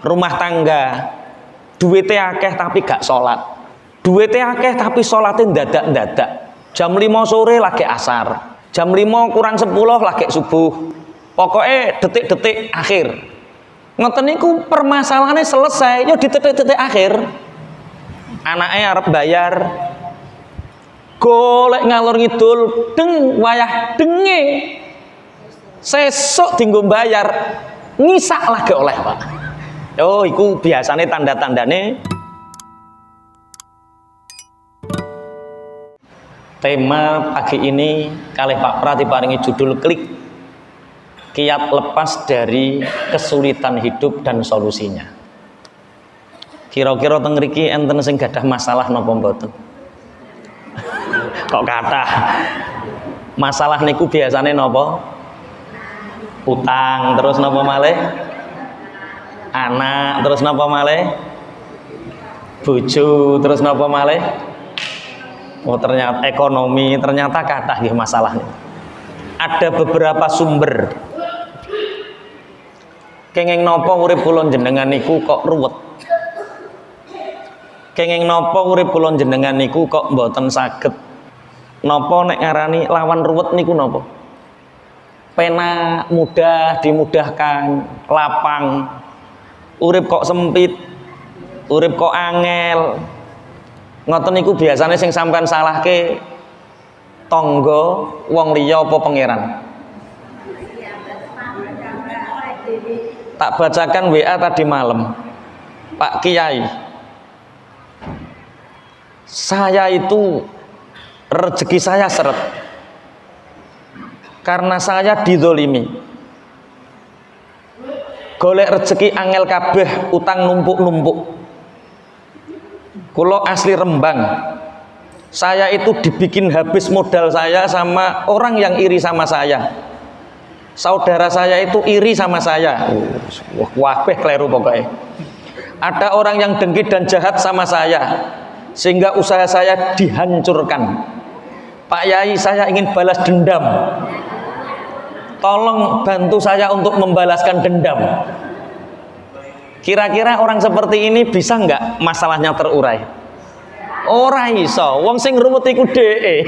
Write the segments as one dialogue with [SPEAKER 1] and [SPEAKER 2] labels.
[SPEAKER 1] rumah tangga, duitnya akeh tapi gak sholat, duitnya akeh tapi sholatnya dadak-dadak, jam 5 sore lagi asar, jam 5 kurang 10 lagi subuh, pokoknya detik-detik akhir. Ngoten niku permasalahannya selesai yo di detik-detik akhir. Anaknya arep bayar, golek ngalor ngidul, deng wayah denge sesuk dinggo bayar, ngisak lagi oleh Pak. Oh, iku biasanya tanda-tandane. Tema pagi ini kalih Pak Pra diparingi judul klik, kiat lepas dari kesulitan hidup dan solusinya. Kira-kira teng mriki enten sing gadah masalah napa mboten? Kok kathah? Masalah niku biasane napa? Utang, terus napa malih? Anak, terus napa malih? Bojo, terus napa malih? Oh, ternyata ekonomi, ternyata kathah nggih masalahnya. Ada beberapa sumber. Kenging napa urip kula jenengan niku kok ruwet? Kenging napa urip kula jenengan niku kok mboten saged? Napa nek ngarani lawan ruwet niku napa? Penak, mudah, dimudahkan, lapang. Urip kok sempit, urip kok angel. Ngoten niku biasanya sing sampean salahke tangga, wong liya apa pangeran? Tak bacakan WA tadi malam, Pak Kiai, saya itu rezeki saya seret karena saya dizolimi. Golek rezeki angel kabeh, utang numpuk-numpuk. Kulo asli Rembang, saya itu dibikin habis modal saya sama orang yang iri sama saya. Saudara saya itu iri sama saya. Wabeh kleru pokoknya. Ada orang yang dengki dan jahat sama saya, sehingga usaha saya dihancurkan. Pak Yai, saya ingin balas dendam. Tolong bantu saya untuk membalaskan dendam. Kira-kira orang seperti ini bisa nggak masalahnya terurai? Ora iso, wong sing ruwet iku dheke.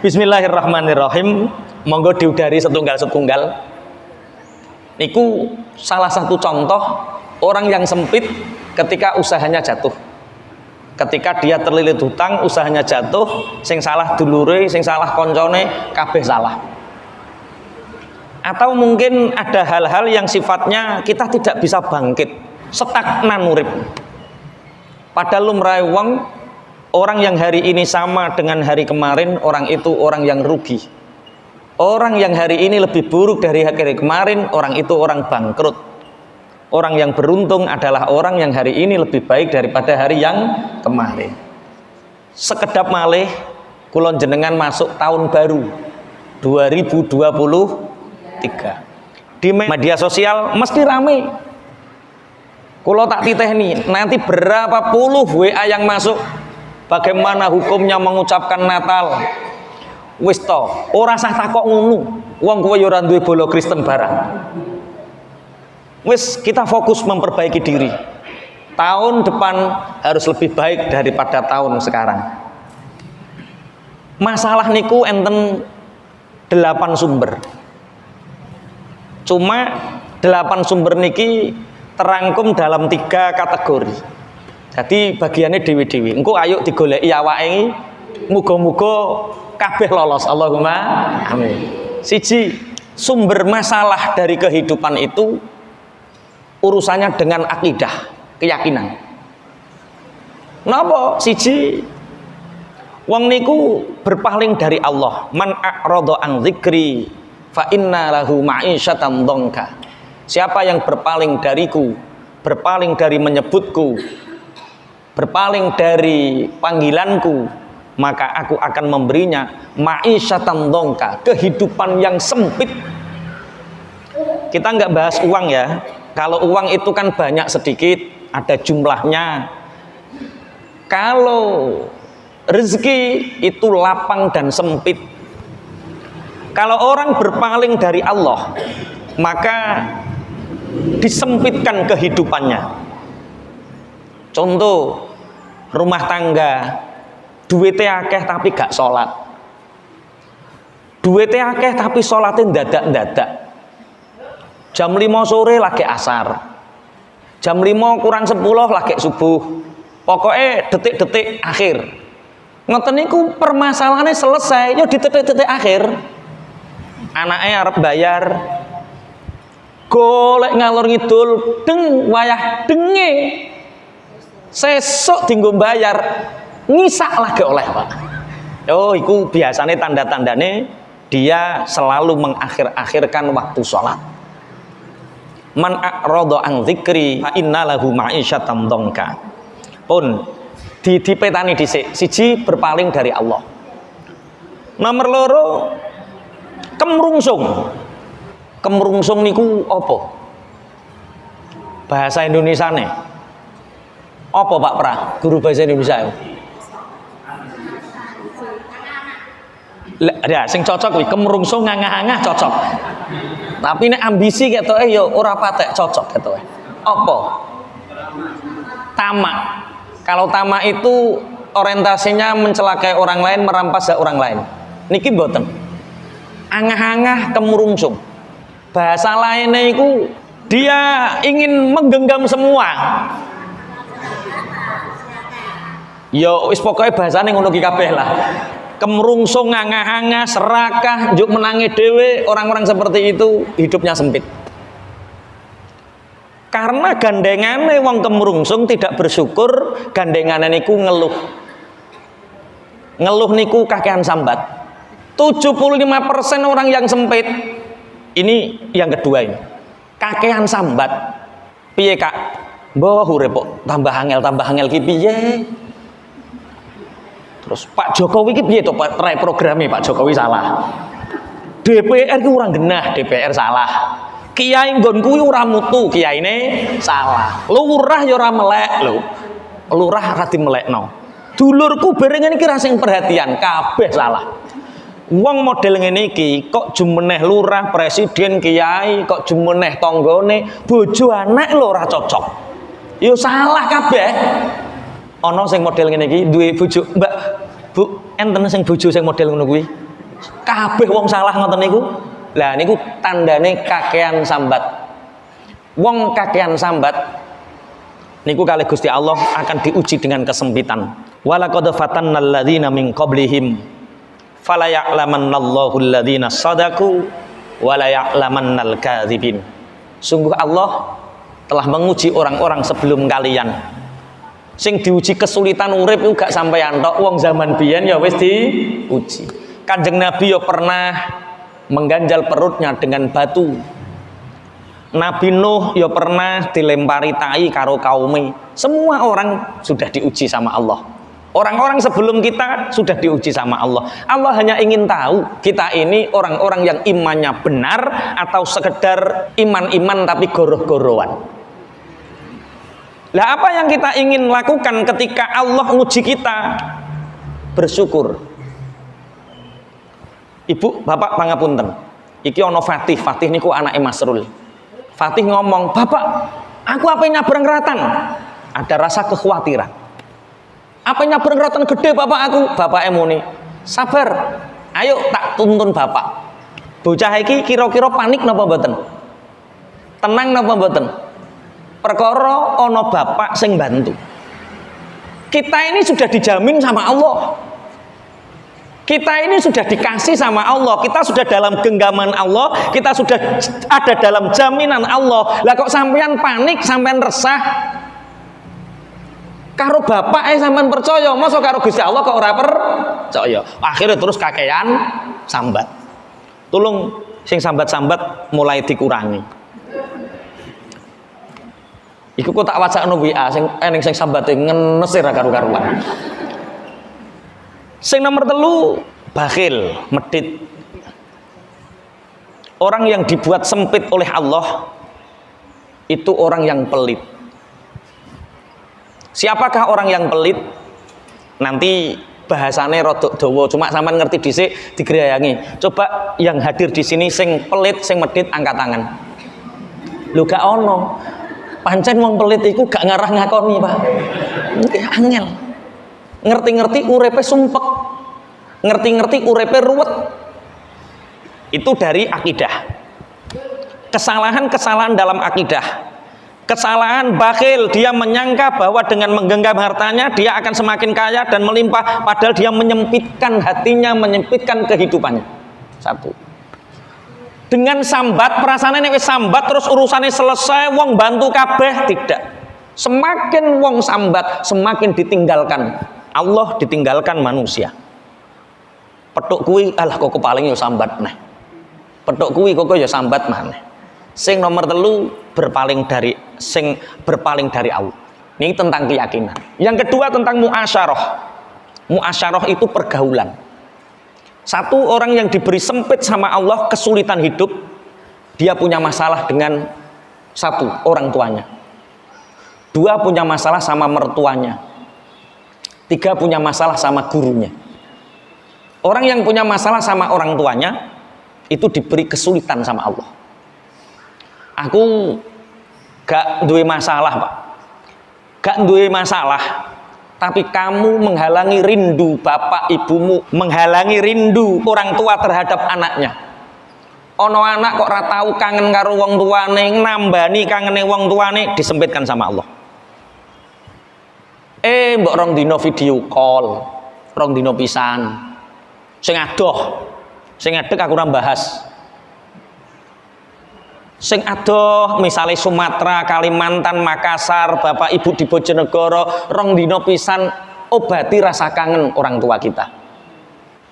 [SPEAKER 1] Bismillahirrahmanirrahim. Monggo diudari setunggal-setunggal. Niku salah satu contoh orang yang sempit ketika usahanya jatuh. Ketika dia terlilit hutang, usahanya jatuh, sing salah dulure, sing salah koncone, kabeh salah. Atau mungkin ada hal-hal yang sifatnya kita tidak bisa bangkit, stagnan urip. Padahal lumrahe wong, orang yang hari ini sama dengan hari kemarin, orang itu orang yang rugi. Orang yang hari ini lebih buruk dari hari kemarin, orang itu orang bangkrut. Orang yang beruntung adalah orang yang hari ini lebih baik daripada hari yang kemarin. Sekedap malih kula jenengan masuk tahun baru 2023. Di media sosial mesti rame. Kulo tak titeni, nanti berapa puluh WA yang masuk, bagaimana hukumnya mengucapkan Natal. Wis to, ora sah takok ngono. Wong kowe yo ora duwe bolo Kristen barang. Wis, kita fokus memperbaiki diri. Tahun depan harus lebih baik daripada tahun sekarang. Masalah niku enten 8 sumber. Cuma 8 sumber niki terangkum dalam 3 kategori. Jadi bagiannya dewi-dewi. Engko ayo digoleki awake, muga-muga kabeh lolos. Allahumma amin. Siji, sumber masalah dari kehidupan itu urusannya dengan akidah, keyakinan. Napa? Siji, wong niku berpaling dari Allah. Man a'rada an dzikri fa inna lahu ma'isyatan dhanka. Siapa yang berpaling dariku, berpaling dari menyebutku, berpaling dari panggilanku, maka aku akan memberinya ma'isyatan dhanka, kehidupan yang sempit. Kita nggak bahas uang ya. Kalau uang itu kan banyak sedikit, ada jumlahnya. Kalau rezeki itu lapang dan sempit. Kalau orang berpaling dari Allah, maka disempitkan kehidupannya. Contoh rumah tangga, duitnya akeh tapi gak sholat, duitnya akeh tapi sholatin dadak-dadak. Jam 5 sore lagi asar, jam 5 kurang 10 lagi subuh, pokoknya detik-detik akhir. Ngoten niku permasalahannya selesai yo di detik-detik akhir. Anaknya arep bayar, golek ngalor ngidul, deng wayah denge, sesuk dinggo bayar, ngisak lagi oleh Pak. Oh, iku biasanya tanda-tandane dia selalu mengakhir-akhirkan waktu sholat. Man a'rada an dzikri fa innalahu ma'isyatan dhanka. Pun dipetani dhisik. Siji, berpaling dari Allah. Nomor loro, kemrungsung. Kemrungsung niku apa? Bahasa Indonesiane apa Pak Pra? Guru bahasa Indonesia. Ya, sing cocok kuwi kemrungsung ngangah-angah cocok. Tapi nek ambisi ketoke ya ora patek cocok ketoke. Apa? Tamak. Kalau tamak itu orientasinya mencelakai orang lain, merampas hak orang lain. Niki mboten. Angah-angah kemrungsung. Bahasa lainnya itu dia ingin menggenggam semua. Yo wis pokoke bahasane ngono ki kabeh lah. Kemrungsung, ngangah-angah, serakah, njuk menangi dhewe, orang-orang seperti itu hidupnya sempit. Karena gandengane wong kemrungsung tidak bersyukur, gandengane niku ngeluh. Ngeluh niku kakean sambat. 75% orang yang sempit. Ini yang kedua ini. Kakean sambat. Piye Kak? Mbah urip kok tambah angel ki piye? Terus Pak Jokowi ki piye to rai programe Pak Jokowi salah. DPR ki ora genah, DPR salah. Kiai nggon kuwi ora mutu, kiyaine salah. Lurah ya ora melek lho. Lurah ora dimelekno. Dulurku bareng iki ra sing perhatian, kabeh salah. Wong model ngene iki kok jumeneh lurah, presiden, kiai, kok jumeneh tanggane, bojo anak lho ora cocok. Ya salah kabeh. Ana sing model ngene iki duwe bojo, Mbak, Bu, enten sing bojo sing model ngono kuwi. Kabeh wong salah ngoten niku. Lah niku tandane kakean sambat. Wong kakean sambat niku kalih Gusti Allah akan diuji dengan kesempitan. Walaqad fatannal ladzina min qablihim fala ya'lamannallahu alladzina shadaqu wa la ya'lamannal kadzibin. Sungguh Allah telah menguji orang-orang sebelum kalian. Sing diuji kesulitan urip iku gak sampeyan tok, wong zaman biyen ya wis diuji. Kanjeng Nabi ya pernah mengganjal perutnya dengan batu. Nabi Nuh ya pernah dilempari tai karo kaume. Semua orang sudah diuji sama Allah. Orang-orang sebelum kita sudah diuji sama Allah. Allah hanya ingin tahu kita ini orang-orang yang imannya benar atau sekedar iman-iman tapi goroh-gorohan. Lah apa yang kita ingin lakukan ketika Allah nguji kita? Bersyukur. Ibu, bapak pangapunten. Iki ono Fatih, Fatih niku anake Masrul. Fatih ngomong, "Bapak, aku apa nyabrang ratan?" Ada rasa kekhawatiran. Apa nyabrang ratan gede bapak aku? Bapak emoni, "Sabar. Ayo tak tuntun bapak." Bocah iki kira-kira panik napa mboten? Tenang napa mboten? Perkara ono bapak sing bantu. Kita ini sudah dijamin sama Allah. Kita ini sudah dikasih sama Allah, kita sudah dalam genggaman Allah, kita sudah ada dalam jaminan Allah. Lah kok sampean panik, sampean resah? Karo bapak sampean percaya, masa karo Gusti Allah kok ora percaya? Akhirnya terus kakean sambat. Tolong sing sambat-sambat mulai dikurangi. Iku kok tak wacana WA sing eneng sing sambate ngenes ra karu-karuan. Sing nomor 3, bakhil, medit. Orang yang dibuat sempit oleh Allah itu orang yang pelit. Siapakah orang yang pelit? Nanti bahasane rodok dawa, cuma sampean ngerti dhisik digerayangi. Coba yang hadir di sini sing pelit, sing medit angkat tangan. Lho gak ono. Pancen wong pelit iku gak ngarah ngakoni, Pak. Angel. Ngerti-ngerti urepe sumpek. Ngerti-ngerti urepe ruwet. Itu dari akidah. Kesalahan-kesalahan dalam akidah. Kesalahan bakhil, dia menyangka bahwa dengan menggenggam hartanya dia akan semakin kaya dan melimpah, padahal dia menyempitkan hatinya, menyempitkan kehidupannya. Satu. Dengan sambat, perasaannya wis sambat terus urusannya selesai, wong bantu kabeh, tidak. Semakin wong sambat, semakin ditinggalkan Allah, ditinggalkan manusia. Petuk kuwi alah kok paling yo sambat neh. Petuk kuwi kok yo sambat maneh. Sing nomor telu berpaling dari Allah. Ini tentang keyakinan. Yang kedua tentang muasyarah. Muasyarah itu pergaulan. Satu orang yang diberi sempit sama Allah, kesulitan hidup, dia punya masalah dengan satu orang tuanya. Dua punya masalah sama mertuanya. Tiga punya masalah sama gurunya. Orang yang punya masalah sama orang tuanya itu diberi kesulitan sama Allah. Aku gak duwe masalah, Pak. Gak duwe masalah. Tapi kamu menghalangi rindu bapak ibumu, menghalangi rindu orang tua terhadap anaknya. Ono anak kok ora tau kangen karo wong tuane, nambani kangene wong tuane, disempitkan sama Allah. Mbok rong dino video call, rong dino pisan. Sing adoh, sing adek aku ora bahas. Sing adoh misalnya Sumatera, Kalimantan, Makassar, bapak ibu di Bojonegoro, rong dino pisan obati rasa kangen orang tua kita.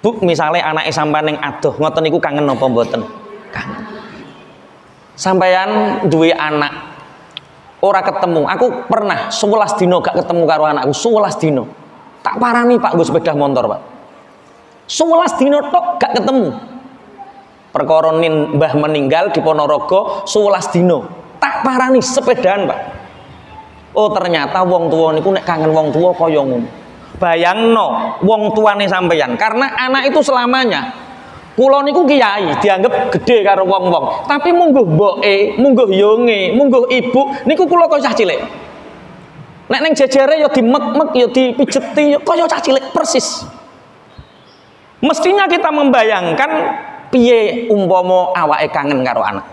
[SPEAKER 1] Bu, misalnya anaknya sampean yang adoh, ngoten niku kangen napa mboten? Kangen. Sampeyan duwe anak ora ketemu. Aku pernah 11 dino gak ketemu karo anakku, 11 dino. Tak parani Pak nggo sepeda motor, Pak. 11 dino tok gak ketemu. Perkara mbah meninggal di Ponorogo 11 dino. Tak parani sepedaan, Pak. Oh, ternyata wong tuwa niku nek kangen wong tuwa kaya ngono. Bayangno wong tuane sampeyan, karena anak itu selamanya. Kula niku kiai, dianggap gede karo wong-wong. Tapi mungguh mboke, mungguh yonge, mungguh ibu niku kula kaya cah cilik. Nek ning jejere ya dimek-mek, ya dipijeti, kaya cah cilik persis. Mestinya kita membayangkan piye umpama awake kangen karo anak.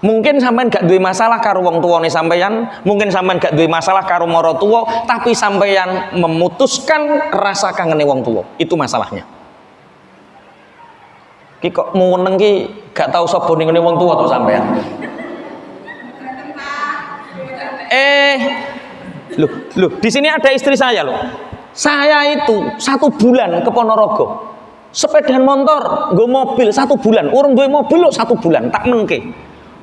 [SPEAKER 1] Mungkin sampean gak duwe masalah karo wong tuane sampeyan, mungkin sampean gak duwe masalah karo mara tuwa, tapi sampeyan memutuskan rasa kangene wong tuwa. Itu masalahnya. Ki kok meneng ki gak tau sapa ning wong tuwa to sampeyan. Loh, di sini ada istri saya loh. Saya itu 1 bulan ke Ponorogo. Sepedaan motor, nggo mobil 1 bulan, urung duwe mobil lho 1 bulan, tak menke.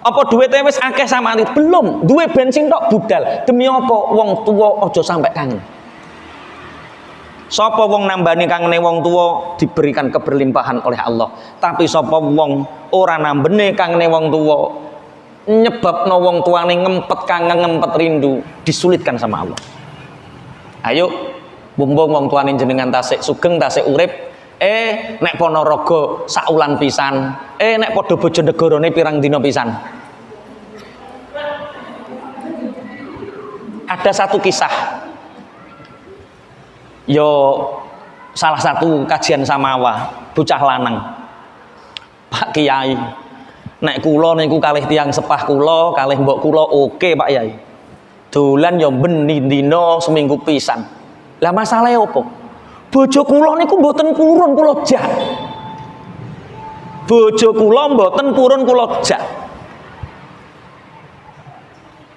[SPEAKER 1] Apa duwite wis akeh sama itu? Belum, duwe bensin tok budal. Demi apa? Wong tuwa aja sampai kangen. Sapa wong nambani kangene wong tuwa diberikan keberlimpahan oleh Allah. Tapi sapa wong ora nambene kangene wong tuwa nyebabno wong tuane ngempet kangen, ngempet rindu, disulitkan sama Allah. Ayo, bumbung wong tuane jenengan tasik sugeng, tasik urip. Nek Ponorogo saulan pisan, nek padha Bojonegorone pirang dina pisan. Ada satu kisah. Yo salah satu kajian samawa, bocah lanang. Pak Kiai, nek kula niku kalih tiyang sepah kula, kalih mbok kula oke Pak Yai. Dolan yo ben dina seminggu pisan. Lah masalahe opo? Bojo kula niku mboten purun kula jak. Bojo kula mboten purun kula jak.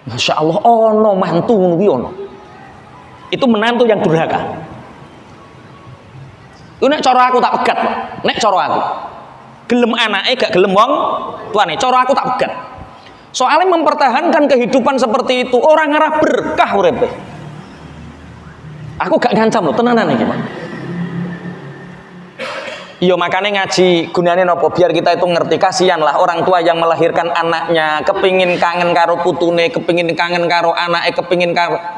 [SPEAKER 1] Masya Allah, ono mantu ngono kuwi ono. Itu menantu yang durhaka. Iku nek cara aku tak pegat, Pak. Nek cara aku. Gelem anake gak gelem wong tuane, cara aku tak pegat. Soalnya mempertahankan kehidupan seperti itu orang ngarah berkah uripe. Aku gak ngancam loh, tenanan iki, Pak. Iya makanya ngaji gunane nopo biar kita itu ngerti. Kasihan lah orang tua yang melahirkan anaknya kepingin kangen karo putune, kepingin kangen karo anake, kepingin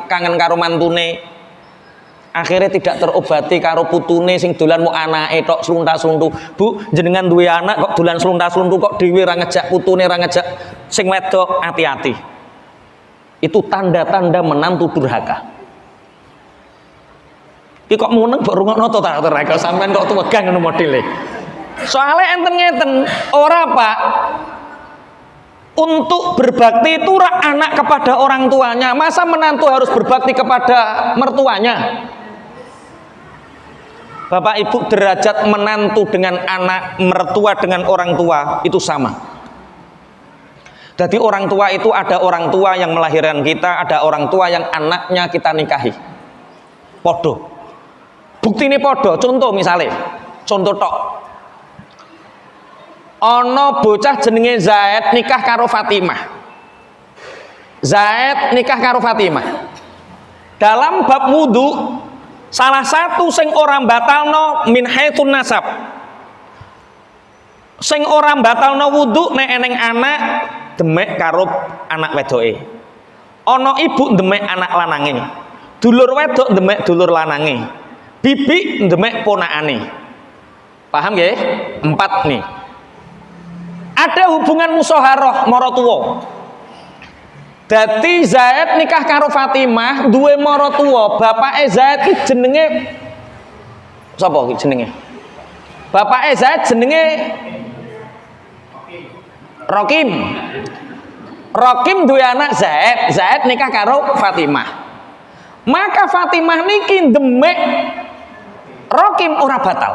[SPEAKER 1] kangen karo mantune. akhirnya tidak terobati karo putune sing dolan mu anake tok slunta-sluntu. Bu, jenengan duwe anak kok dolan slunta-sluntu kok dhewe ra ngejak putune ra ngejak sing wedok, hati-hati. Itu tanda-tanda menantu durhaka. Iki kok muneng mbok rungokno to ta durhaka sampean kok tuwegang ngono modele. Soale enten ngeten, ora Pak. Untuk berbakti itu anak kepada orang tuanya. Masa menantu harus berbakti kepada mertuanya? Bapak Ibu, derajat menantu dengan anak, mertua dengan orang tua itu sama. Jadi orang tua itu ada orang tua yang melahirkan kita, ada orang tua yang anaknya kita nikahi. Podo. Bukti ini podo. Contoh misalnya, contoh tok. Ono bocah jenenge Zaid nikah karo Fatimah. Zaid nikah karo Fatimah. Dalam bab wudu, salah satu sing orang batalno min haitsun nasab. Sing orang batalno wudu nek eneng anak demek karo anak wedoke. Ono ibu demek anak lanange. Dulur wedok demek dulur lanange. Bibi demek ponakane. Paham nggih? 4 nih. Ada hubungan musyawarah maratuwa. Dadi Zaid nikah karo Fatimah duwe maratuwa. Bapake Zaid iki jenenge sapa iki jenenge? Bapake Zaid jenenge Rokim. Rokim duwe anak Zaid. Zaid nikah karo Fatimah. Maka Fatimah niki demek Rokim ora batal.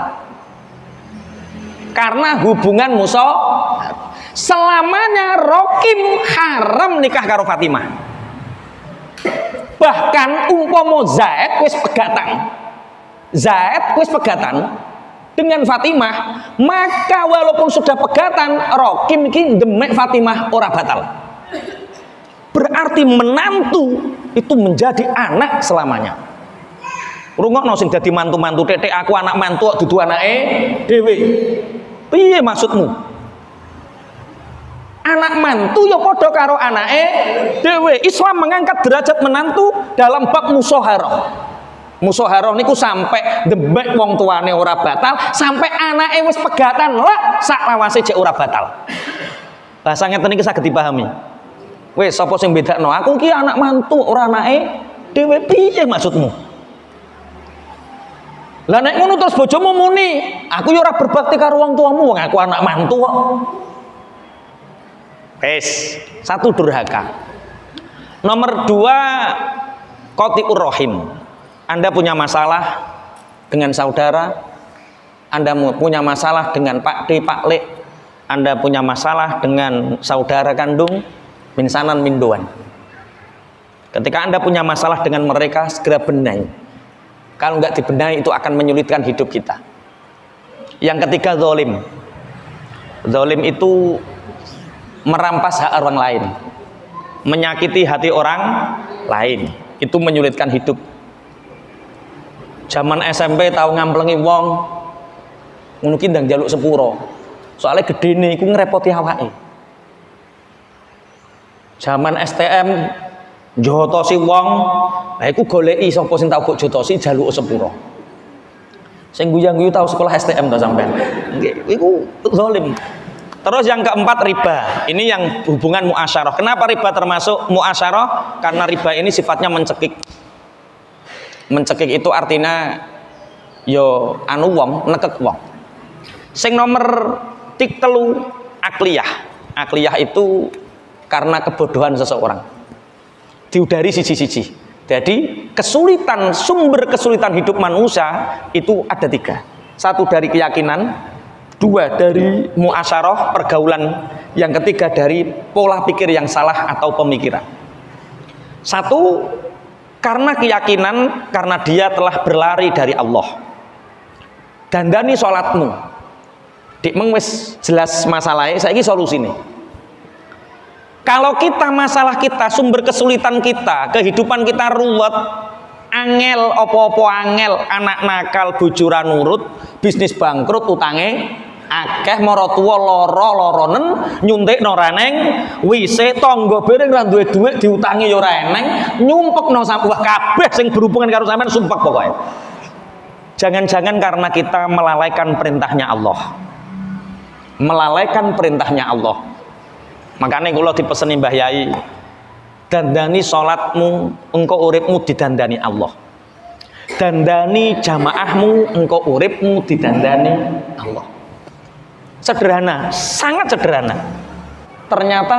[SPEAKER 1] Karena hubungan musyawarah. Selamanya Rokim haram nikah karo Fatimah. Bahkan umpama Zaid wis pegatan. Zaid wis pegatan dengan Fatimah, maka walaupun sudah pegatan, Rokim iki demek Fatimah ora batal. Berarti menantu itu menjadi anak selamanya. Rungokno sing dadi mantu-mantu tetek aku anak mantu kok dudu anake dhewe. Piye maksudmu? Anak mantu ya padha karo anake dhewe. Islam mengangkat derajat menantu dalam bab musyawarah. Musyawarah niku sampai demek wong tuane ora batal, sampai anake wis pegatan lah sak lawase cek ora batal. Bahasa ngeten iki saged dipahami. Wis sapa sing bedakno? Aku ki anak mantu ora anake dhewe. Piye maksudmu? Lah nek ngono terus bojomu muni, aku ya ora berbakti karo wong tuamu, wong aku anak mantu kok. Wes, satu durhaka. Nomor 2, qati'ur rahim. Anda punya masalah dengan saudara, Anda punya masalah dengan Pak D, Pak Le, Anda punya masalah dengan saudara kandung, minsanan mindoan. Ketika Anda punya masalah dengan mereka, segera benahi. Kalau nggak dibenahi itu akan menyulitkan hidup kita. Yang ketiga, zalim. Zalim itu merampas hak orang lain, menyakiti hati orang lain, itu menyulitkan hidup. Zaman SMP tahu ngamplengi wong, ngono ki ndang njaluk sepuro. Soalnya gedene iku ngrepoti awake. Zaman STM jotosi wong, nah iku goleki sapa sing tau kok jotosi jaluk sepuro. Sing guyu-guyu tahu sekolah STM ta sampean. Nggih, iku zalim. Terus yang keempat, riba. Ini yang hubungan muasyarah. Kenapa riba termasuk muasyarah? Karena riba ini sifatnya mencekik. Mencekik itu artinya yo anu wong nekek wong. Sing nomor 3 akliyah. Akliyah itu karena kebodohan seseorang. Diudari siji-siji. Jadi kesulitan, sumber kesulitan hidup manusia itu ada 3. 1 dari keyakinan, 2 dari muasyarah, pergaulan, yang ketiga dari pola pikir yang salah atau pemikiran. 1 karena keyakinan, karena dia telah berlari dari Allah. Dandani sholatmu. Dik mengwis jelas masalahnya, saiki solusine. Kalau kita masalah kita, sumber kesulitan kita, kehidupan kita ruwet, angel, opo-opo angel, anak nakal, bojo ra nurut, bisnis bangkrut, utange Akeh maratuwa lara-laranen nyuntikno reneng, wise tangga bareng ra duwe dhuwit diutangi ya ora eneng, nyumpekno wah kabeh sing berhubungan karo sampean sumpek pokoke. Jangan-jangan karena kita melalaikan perintahnya Allah. Melalaikan perintahnya Allah. Makanya kula dipeseni Mbah Yai, dandani salatmu engko uripmu didandani Allah. Dandani jamaahmu engko uripmu didandani Allah. Sederhana, sangat sederhana. Ternyata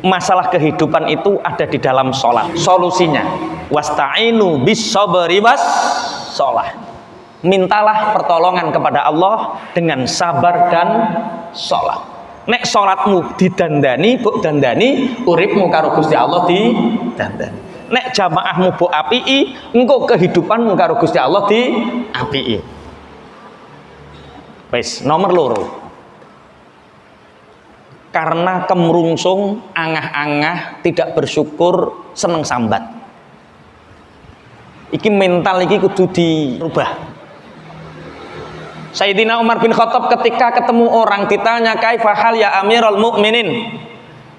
[SPEAKER 1] masalah kehidupan itu ada di dalam sholat. Solusinya wasta'inu bis sabri was sholat. Mintalah pertolongan kepada Allah dengan sabar dan sholat. Nek sholatmu didandani, buk dandani, uripmu karo Gusti Allah didandani. Nek jamaahmu buk apii, engko kehidupanmu karo Gusti Allah diapii. Wis nomor loro. Karena kemrungsung, angah-angah, tidak bersyukur, seneng sambat. Iki mental iki kudu dirubah. Sayyidina Umar bin Khattab ketika ketemu orang ditanya, kaifa hal ya Amirul Mukminin?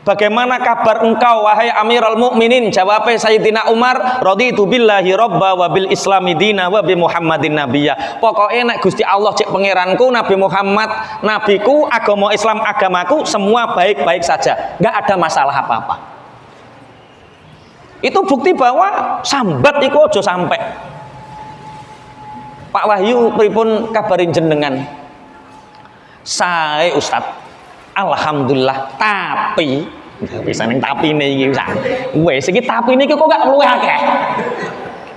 [SPEAKER 1] Bagaimana kabar engkau wahai Amirul Mukminin? Jawabnya Sayyidina Umar, raditu billahi robba wa bil islami dina wa bi Muhammadin nabiyya. Pokoknya nek Gusti Allah cek pangeranku, Nabi Muhammad nabiku, agama Islam agamaku, semua baik-baik saja, nggak ada masalah apa-apa. Itu bukti bahwa sambat iku aja sampai. Pak Wahyu pripun kabarin jenengan? Sae Ustaz, alhamdulillah, tapi bisa ning tapine iki Ustaz. Wes iki tapine iki kok gak luwih akeh.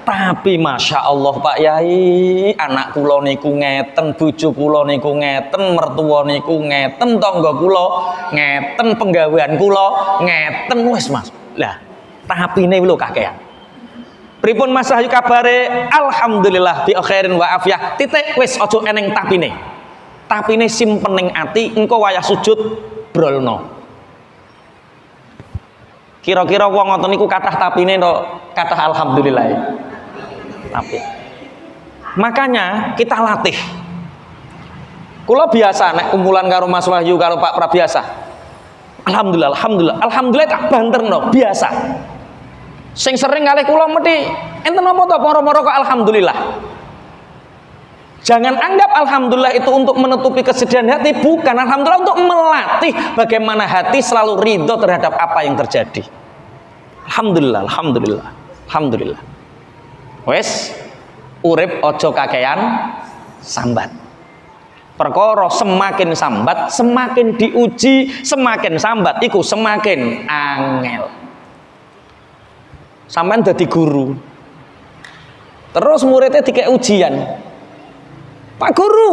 [SPEAKER 1] Tapi Masya Allah Pak Yai, anak kula niku ngeten, bojo kula niku ngeten, mertua niku ngeten, tangga kula ngeten, penggawean kula ngeten, wis Mas. Lah, tapine lho kakean. Pripun Mas Wahyu kabare? Alhamdulillah bi khairin wa afiyah. Titik wis aja eneng tapine. Tapine simpen ning ati, engko wayah sujud brolno. Kira-kira wong ngoten niku kathah tapine to, kathah alhamdulillah. Tapi makanya kita latih. Kula biasa nek kumpulan karo Mas Wahyu karo Pak Prabiasa. Alhamdulillah, alhamdulillah, alhamdulillah tak banterno biasa. Sing sering kalih kula mesti enten apa to moro-moro kok alhamdulillah. Jangan anggap alhamdulillah itu untuk menutupi kesedihan hati, bukan. Alhamdulillah untuk melatih bagaimana hati selalu ridho terhadap apa yang terjadi. Alhamdulillah, alhamdulillah, alhamdulillah. Wes urip ojo kakean sambat. Perkara semakin sambat, semakin diuji, semakin sambat iku semakin angel. Sampean dadi guru, terus muridnya dikek ujian. Pak Guru,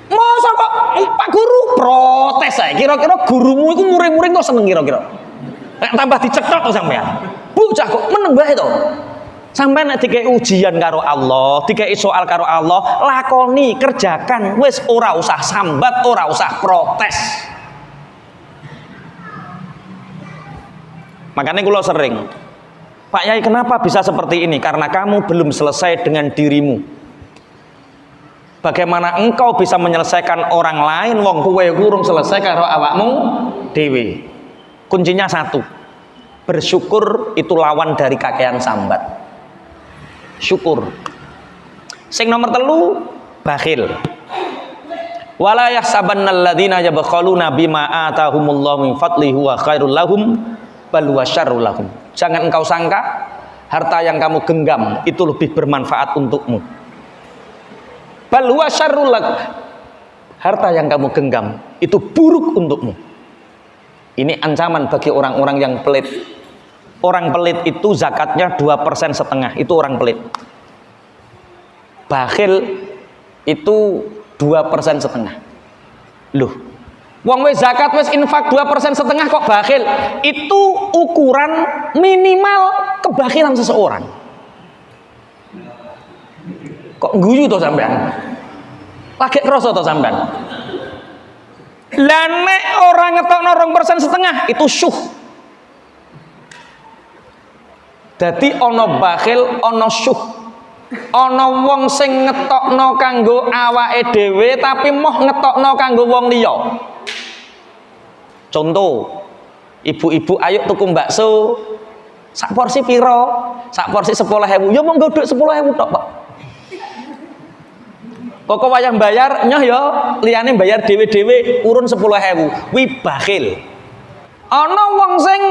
[SPEAKER 1] masa kok Pak Guru protes saya. Kira-kira gurumu itu murid-murid kok seneng kira-kira. Tambah dicetok to sampean. Bocah kok meneng bae to. Sampean nek dikek ujian karo Allah, dikek soal karo Allah, lakoni, kerjakan, wis ora usah sambat, ora usah protes. Makanya kula sering, Pak Yai kenapa bisa seperti ini? Karena kamu belum selesai dengan dirimu. Bagaimana engkau bisa menyelesaikan orang lain wong kowe kurung selesai karo awakmu dhewe? Kuncinya satu. Bersyukur itu lawan dari kakean sambat. Syukur. Sing nomor telu, bakhil. Wala yahsabannal ladzina yabkhaluna bima atahumullahu min fadlihi wa khairul lahum bal huwa syarrul lahum. Jangan engkau sangka harta yang kamu genggam itu lebih bermanfaat untukmu. Bal huwa syarrul lahum. Harta yang kamu genggam itu buruk untukmu. Ini ancaman bagi orang-orang yang pelit. Orang pelit itu zakatnya 2,5%, itu orang pelit. Bakhil itu 2,5%. Loh, wong wis zakat wis infak 2,5% kok bakhil. Itu ukuran minimal kebakhilan seseorang. Kok guyu to sampean? Lagi krasa to sampean? Lah nek ora ngetokno 2,5% itu syuh. Dadi ana bakhil, ana syuh. Ana wong sing ngetokno kanggo awake dhewe tapi moh ngetokno kanggo wong liya. Contoh, ibu-ibu ayo tuku bakso. Sak porsi piro? Sak porsi 10.000. Ya monggo dhuwit 10.000 tok, Pak. Kok wayah bayar nyoh ya liyane bayar dhewe-dhewe urun 10.000. Wi bakhil. Ana wong sing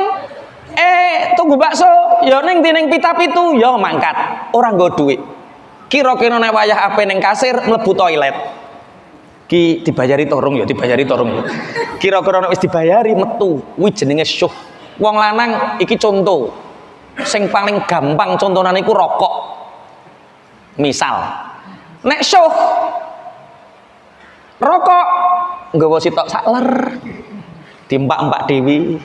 [SPEAKER 1] tunggu bakso ya ning tining pita-pitu ya mangkat, ora nggo dhuwit. Kira-kira nek wayah ape ning kasir mlebu toilet. Ki dibayari torung ya, dibayari torung ya. Kira-kira nek wis dibayari metu, kuwi jenenge syuh. Wong lanang iki contoh. Sing paling gampang contohane iku rokok. Misal, nek syuh rokok nggawa sitok sakler. Dimpak-mpak dewi.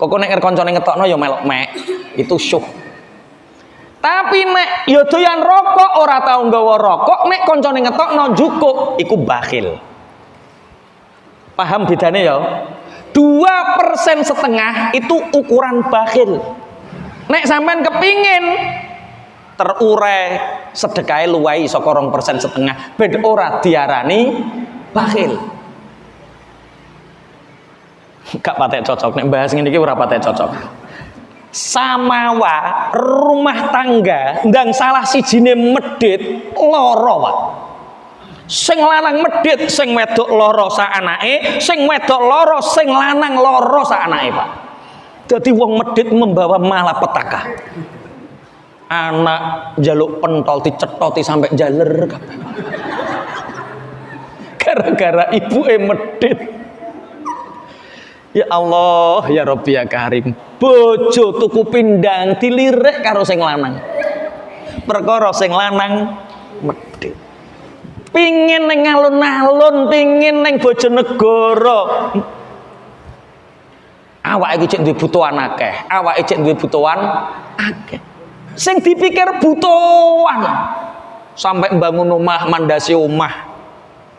[SPEAKER 1] Kok nek kancane ngetokno ya melok mek. Itu syuh. Tapi nek ya doyan rokok ora tau nggawa rokok, nek kancane ngetokno njukuk iku bakhil. Paham bedane ya? 2,5% itu ukuran bakhil. Nek sampean kepingin terurai sedekahe luwai saka 2,5%, ben ora diarani bakhil. Gak patek cocok nek bahas ngene iki ora patek cocok. Samawa rumah tangga ndang salah sijine medhit lara, Pak. Sing lanang medhit, sing wedok lara sak anake, sing wedok lara, sing lanang lara sak anake, Pak. Dadi wong medhit membawa malapetaka. Anak jaluk pentol dicethoti sampai jaler kabeh. Gara-gara ibuke medhit. Ya Allah, ya Rabbi ya Karim. Bojo tuku pindang dilirik karo sing lanang. Perkara sing lanang medhit. Pingin ning alun-alun, pingin ning Bojonegoro. Awake iki cek duwe butuhan akeh, awake cek duwe butuhan akeh. Sing dipikir butuhan. Sampai mbangun omah, mandasi omah.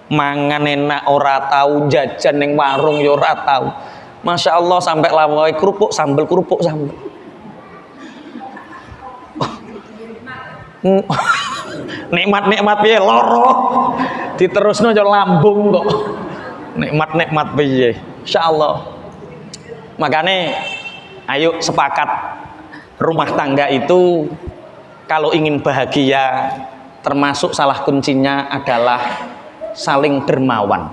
[SPEAKER 1] Mangan enak ora tahu, jajan ning warung ya ora tahu. Masya Allah sampai lawai kerupuk sambel nikmat piye loro diterusno aja lambung kok nikmat piye insyaallah. Makanya ayo sepakat rumah tangga itu kalau ingin bahagia termasuk salah kuncinya adalah saling dermawan.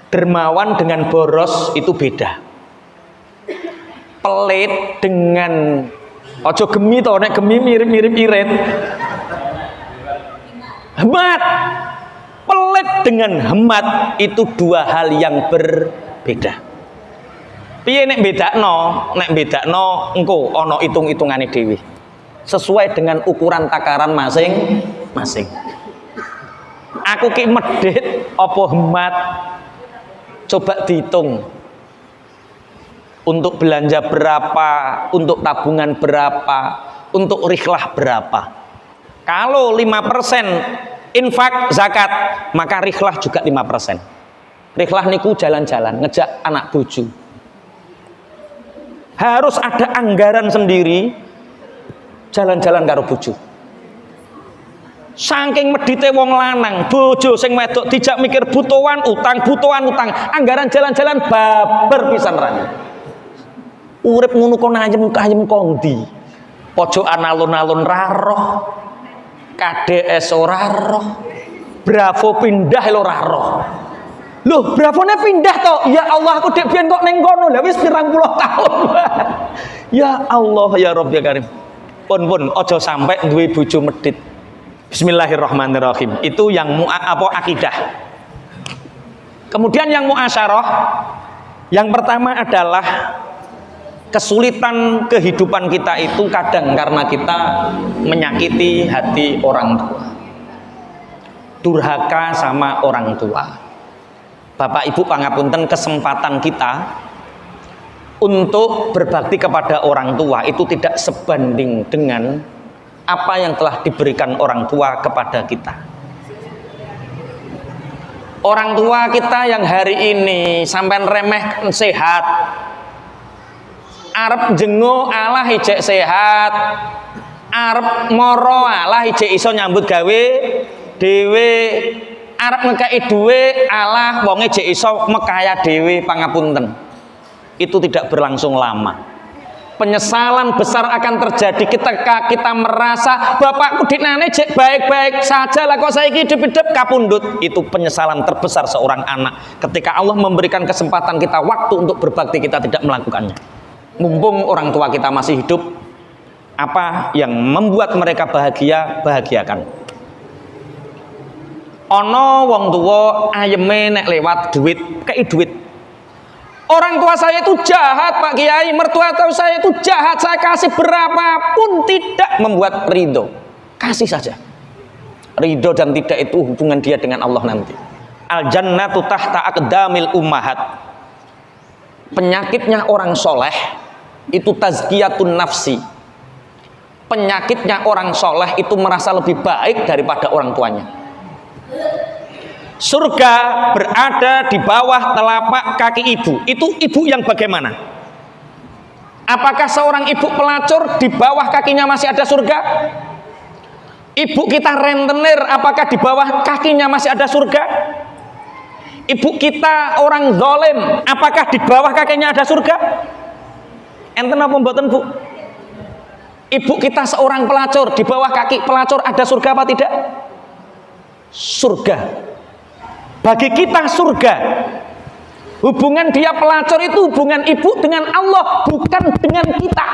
[SPEAKER 1] Dermawan dengan boros itu beda. Pelit dengan ojo gemi to, nek gemi mirip-mirip irit. Hemat. Pelit dengan hemat itu dua hal yang berbeda. Piye nek bedakno engko ana hitung-hitungane dhewe. Sesuai dengan ukuran takaran masing-masing. Aku ki medhit apa hemat? Coba dihitung. Untuk belanja berapa, untuk tabungan berapa, untuk rihlah berapa. Kalau 5% infak zakat, maka rihlah juga 5%. Rihlah niku jalan-jalan, ngejak anak bojo. Harus ada anggaran sendiri jalan-jalan karo bojo. Saking medite wong lanang, bojo sing wedok dijak mikir butuhan utang, anggaran jalan-jalan babar pisan rane. Urip ngono kon ayem kondi. Pojokan alun-alun ra roh. KDS ora roh. Bravo pindah lho ora roh. Loh, bravone pindah to? Ya Allah, aku dek biyen kok ning kono. Lah wis 30 tahun. Ya Allah, ya Rabb ya Karim. Pun aja sampai duwe bojo medhit. Bismillahirrahmanirrahim. Itu yang akidah. Kemudian yang muasyarah. Yang pertama adalah kesulitan kehidupan kita itu kadang karena kita menyakiti hati orang tua. Durhaka sama orang tua. Bapak Ibu pangapunten, kesempatan kita untuk berbakti kepada orang tua itu tidak sebanding dengan apa yang telah diberikan orang tua kepada kita. Orang tua kita yang hari ini sampai remeh sehat, arep jengo Allah ijek sehat, arep moro alah ijek iso nyambut gawe dhewe, arep ngekeki dhuwit alah wonge jek iso mekaya dhewe pangapunten. Itu tidak berlangsung lama. Penyesalan besar akan terjadi ketika kita merasa bapakku dinane jek baik-baik saja lah kok saiki hidup-hidup kapundhut. Itu penyesalan terbesar seorang anak ketika Allah memberikan kesempatan kita waktu untuk berbakti kita tidak melakukannya. Mumpung orang tua kita masih hidup, apa yang membuat mereka bahagia, bahagiakan. Ono wong tuwa ayeme nek lewat duit, kei duit. Orang tua saya itu jahat Pak Kiai, mertua saya itu jahat, saya kasih berapapun tidak membuat ridho. Kasih saja. Ridho dan tidak itu hubungan dia dengan Allah nanti. Al jannatu tahta aqdamil ummahat. Penyakitnya orang soleh itu tazkiyatun nafsi. Penyakitnya orang soleh itu merasa lebih baik daripada orang tuanya. Surga berada di bawah telapak kaki ibu. Itu ibu yang bagaimana? Apakah seorang ibu pelacur di bawah kakinya masih ada surga? Ibu kita rentenir, apakah di bawah kakinya masih ada surga? Ibu kita orang zalim, apakah di bawah kakinya ada surga? Enten apa mboten, Bu? Ibu kita seorang pelacur, di bawah kaki pelacur ada surga apa tidak? Surga. Bagi kita surga. Hubungan dia pelacur itu hubungan ibu dengan Allah, bukan dengan kita.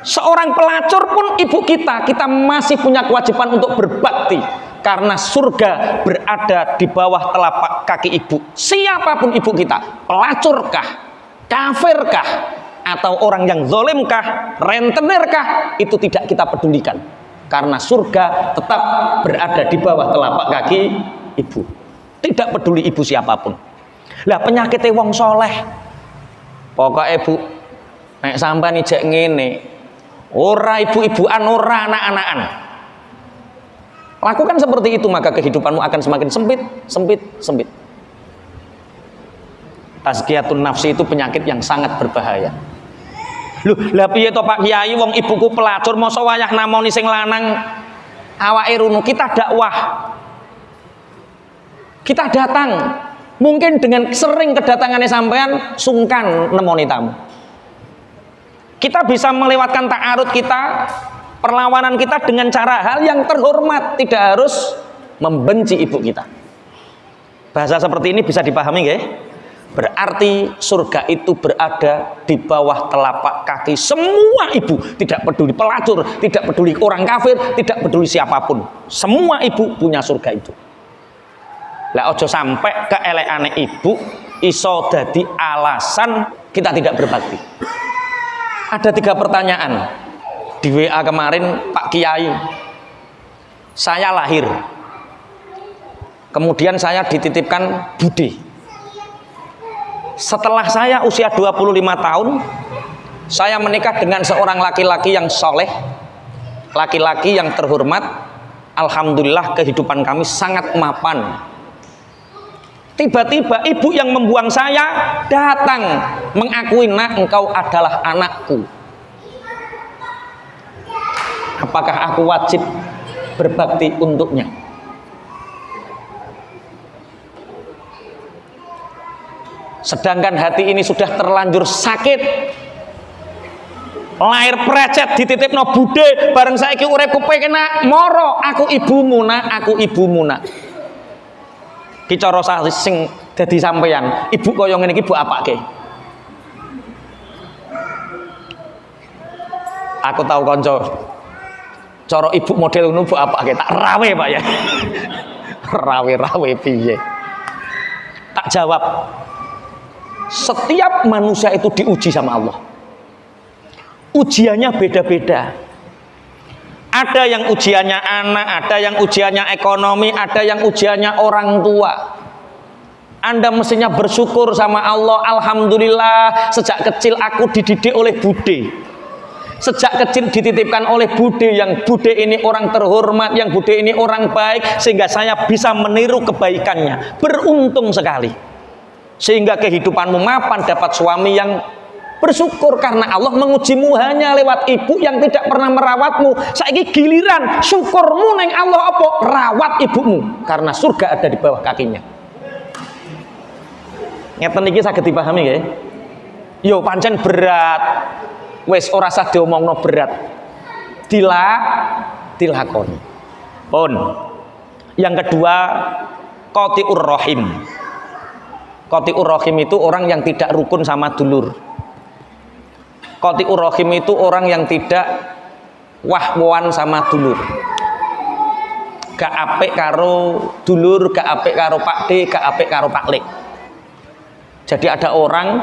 [SPEAKER 1] Seorang pelacur pun ibu kita masih punya kewajiban untuk berbakti, karena surga berada di bawah telapak kaki ibu. Siapapun ibu kita, pelacurkah, kafirkah, atau orang yang zalimkah, rentenirkah, itu tidak kita pedulikan, karena surga tetap berada di bawah telapak kaki ibu. Tidak peduli ibu siapapun. Lah penyakitnya wong soleh, pokoknya ibu nek sampean ijek ngene, ora ibu-ibuan, ora anak-anakan, lakukan seperti itu, maka kehidupanmu akan semakin sempit. Tazkiyatun nafsi itu penyakit yang sangat berbahaya. Loh, lah piye to Pak Kiai, wong ibuku pelacur, masa wayah namoni sing lanang awake runu. Kita dakwah, kita datang, mungkin dengan sering kedatangannya sampean sungkan nemoni tamu. Kita bisa melewatkan ta'arud kita, perlawanan kita dengan cara hal yang terhormat, tidak harus membenci ibu kita. Bahasa seperti ini bisa dipahami nggih? Berarti surga itu berada di bawah telapak kaki semua ibu, tidak peduli pelacur, tidak peduli orang kafir, tidak peduli siapapun. Semua ibu punya surga itu. Lah ojo sampai keelekane ibu iso dadi alasan kita tidak berbakti. Ada 3 pertanyaan di WA kemarin, Pak Kiai. Saya lahir, kemudian saya dititipkan budi. Setelah saya usia 25 tahun, saya menikah dengan seorang laki-laki yang soleh, laki-laki yang terhormat. Alhamdulillah kehidupan kami sangat mapan. Tiba-tiba ibu yang membuang saya datang mengakui, nak, engkau adalah anakku. Apakah aku wajib berbakti untuknya? Sedangkan hati ini sudah terlanjur sakit, lahir precet dititipno bude, bareng saiki uripku kena moro, aku ibumu nak, aku ibumu nak. Ki cara sing dadi sampeyan, ibu kaya ngene iki mbok apake? Aku tahu kanca cara ibu model ngono mbok apake, tak rawe Pak ya. Rawe-rawe piye? Tak jawab. Setiap manusia itu diuji sama Allah. Ujiannya beda-beda. Ada yang ujiannya anak, ada yang ujiannya ekonomi, ada yang ujiannya orang tua. Anda mestinya bersyukur sama Allah. Alhamdulillah, sejak kecil aku dididik oleh bude. Sejak kecil dititipkan oleh bude, yang bude ini orang terhormat, yang bude ini orang baik, sehingga saya bisa meniru kebaikannya. Beruntung sekali. Sehingga kehidupanmu mapan, dapat suami yang Bersyukur karena Allah mengujimu hanya lewat ibu yang tidak pernah merawatmu. Saiki giliran syukurmu neng Allah apa? Rawat ibumu, karena surga ada di bawah kakinya. Ngeten iki saged dipahami nggih? Yo pancen berat. Wis ora usah diomongno berat. Dilakoni. Pun. Yang kedua, qati'ur rahim. Qati'ur rahim itu orang yang tidak rukun sama dulur. Qati'ur rahim itu orang yang tidak wah-wahan sama dulur. Gak apik karo dulur, gak apik karo Pak D, gak apik karo Pak Lek. Jadi ada orang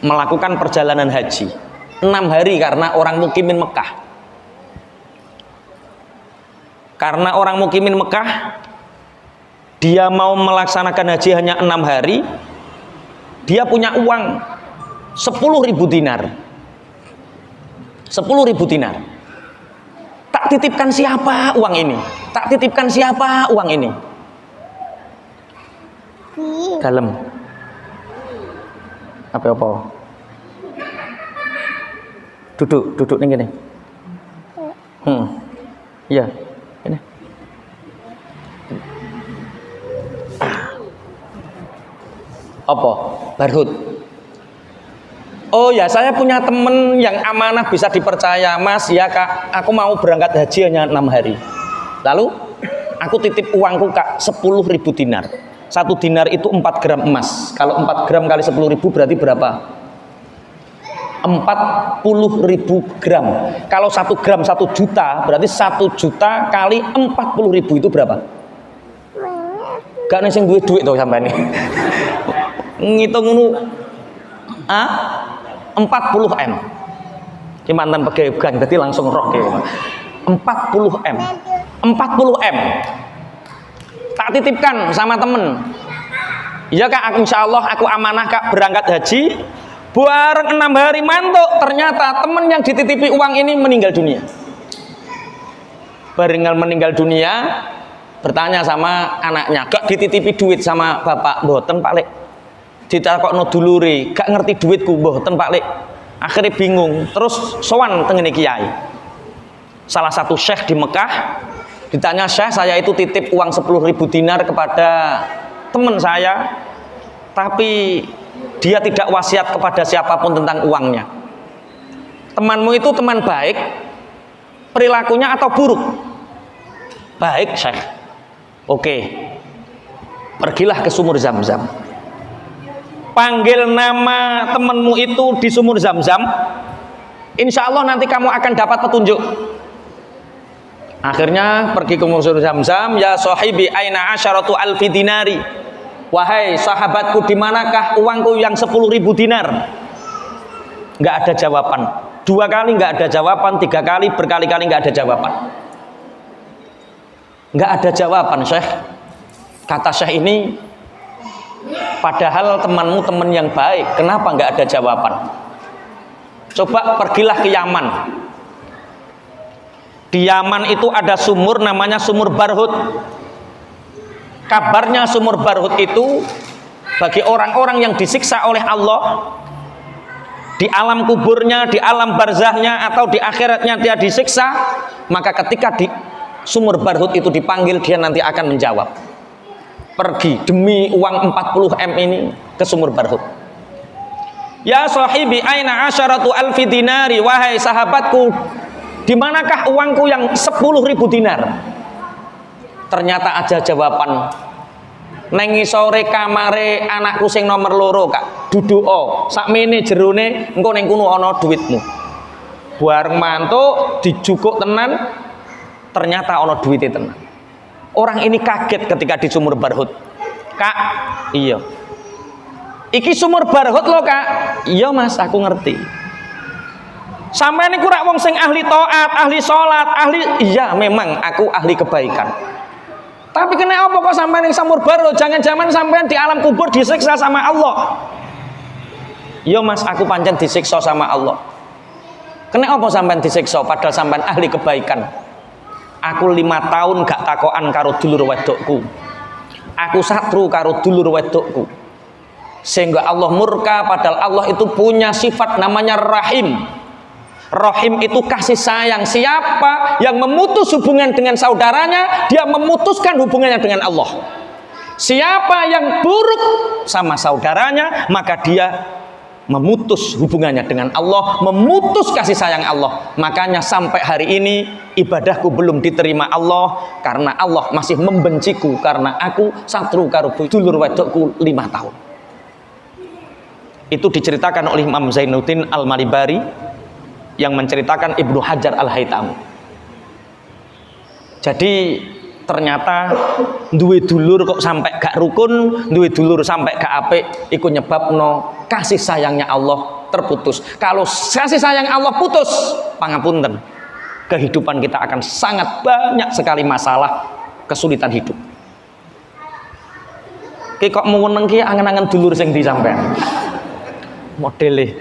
[SPEAKER 1] melakukan perjalanan haji 6 hari karena orang mukimin Mekah. Karena orang mukimin Mekah, dia mau melaksanakan haji hanya 6 hari, dia punya uang 10.000 dinar. 10.000 dinar. Tak titipkan siapa uang ini? Tak titipkan siapa uang ini? Dalem. Apa? Duduk ning kene. Iya, ini. Apa? Barhut. Oh ya, saya punya temen yang amanah bisa dipercaya, Mas. Ya Kak, aku mau berangkat haji hanya 6 hari. Lalu aku titip uangku Kak 10.000 dinar. 1 dinar itu 4 gram emas. Kalau 4 gram kali 10.000 berarti berapa? 40.000 gram. Kalau 1 gram 1 juta, berarti 1 juta kali 40.000 itu berapa? Gak nih sing duit tuh sampai nih. Ngitung ngono. 40 M. Ki mantan pegawai bank dadi langsung roh ki. 40 M. 40 M. Tak titipkan sama temen. Iya Kak, insyaallah aku amanah Kak berangkat haji. Bareng 6 hari mantuk, ternyata temen yang dititipi uang ini meninggal dunia. Bareng meninggal dunia, bertanya sama anaknya, gak dititipi duit sama bapak? Mboten Pak Lek. Ditakokno dulure, gak ngerti duitku, mboten Pak Lek. Akhirnya bingung, terus sowan tengene kiai. Salah satu syekh di Mekah ditanya, "Syekh, saya itu titip uang 10.000 dinar kepada teman saya, tapi dia tidak wasiat kepada siapapun tentang uangnya. Temanmu itu teman baik, perilakunya atau buruk?" "Baik, Syekh." "Oke, pergilah ke sumur Zam-Zam. Panggil nama temanmu itu di sumur Zam-Zam. Insya Allah nanti kamu akan dapat petunjuk." Akhirnya pergi ke sumur Zam-Zam. "Ya sahibi aina asyaratu alfi dinari." Wahai sahabatku, di manakah uangku yang 10.000 dinar? Nggak ada jawaban. 2 kali nggak ada jawaban, 3 kali, berkali-kali nggak ada jawaban. Nggak ada jawaban, Syekh. Kata Syekh ini, padahal temanmu teman yang baik, kenapa nggak ada jawaban? Coba pergilah ke Yaman. Di Yaman itu ada sumur namanya sumur Barhut. Kabarnya sumur Barhut itu bagi orang-orang yang disiksa oleh Allah di alam kuburnya, di alam barzahnya, atau di akhiratnya dia disiksa, maka ketika di sumur Barhut itu dipanggil, dia nanti akan menjawab. Pergi demi uang 40 M ini ke sumur Barhut. "Ya sahibi aina asyaratu alfi dinari." Wahai sahabatku, di manakah uangku yang 10.000 dinar? Ternyata aja jawaban. "Neng sore kamare anakku sing nomor 2 Kak, duduko sakmene jerone engko ning kono ana duitmu." Bareng mantuk dijukuk tenan, ternyata ana duite tenan. Orang ini kaget ketika di sumur Barhut. "Kak, iya. Iki sumur Barhut loh Kak." "Iya Mas, aku ngerti. Sampai ini kurang wong sing ahli taat, ahli sholat, ahli..." "Iya, memang aku ahli kebaikan. Tapi kenapa kok sampai ning sumur Barhut? Jangan-jangan sampean di alam kubur disiksa sama Allah." "Iya Mas, aku pancen disiksa sama Allah." "Kenapa sampean disiksa padahal sampean ahli kebaikan?" "Aku 5 tahun gak takokan karo dulur wedokku. Aku satru karo dulur wedokku. sehingga Allah murka, padahal Allah itu punya sifat namanya Rahim. Rahim itu kasih sayang. Siapa yang memutus hubungan dengan saudaranya, dia memutuskan hubungannya dengan Allah. Siapa yang buruk sama saudaranya, maka dia memutus hubungannya dengan Allah, memutus kasih sayang Allah. Makanya sampai hari ini ibadahku belum diterima Allah, karena Allah masih membenciku karena aku satru karo dulur wedokku 5 tahun. Itu diceritakan oleh Imam Zainuddin Al-Malibari yang menceritakan Ibnu Hajar Al-Haytami. Jadi ternyata duwe dulur kok sampai gak rukun, duwe dulur sampai gak apik, iku nyebabno kasih sayangnya Allah terputus. Kalau kasih sayang Allah putus, pangapunten, kehidupan kita akan sangat banyak sekali masalah, kesulitan hidup. Ki kok meneng ki angen-angen dulur sing di sampean. Modele.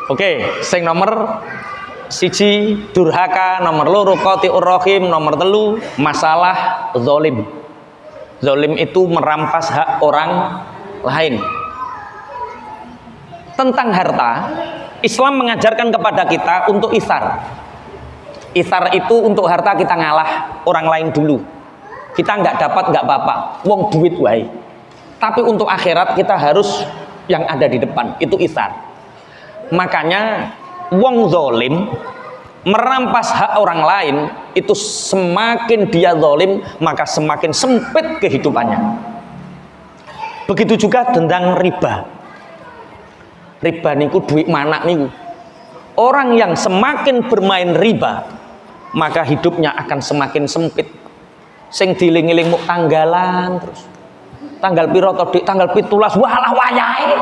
[SPEAKER 1] Oke, sing nomor 1 durhaka, nomor 2 qati'ur rahim, nomor 3 masalah zalim. Zalim itu merampas hak orang lain. Tentang harta, Islam mengajarkan kepada kita untuk ithar. Ithar itu untuk harta kita ngalah orang lain dulu. Kita nggak dapat nggak apa-apa, wong duit wae. Tapi untuk akhirat kita harus yang ada di depan, itu ithar. Makanya wong zalim merampas hak orang lain, itu semakin dia zalim maka semakin sempit kehidupannya. Begitu juga tentang riba. Riba niku duit mana niku. Orang yang semakin bermain riba maka hidupnya akan semakin sempit. Sing diling-iling muk tanggalan terus. Tanggal piro to Dik? Tanggal 17. Walah wayahe.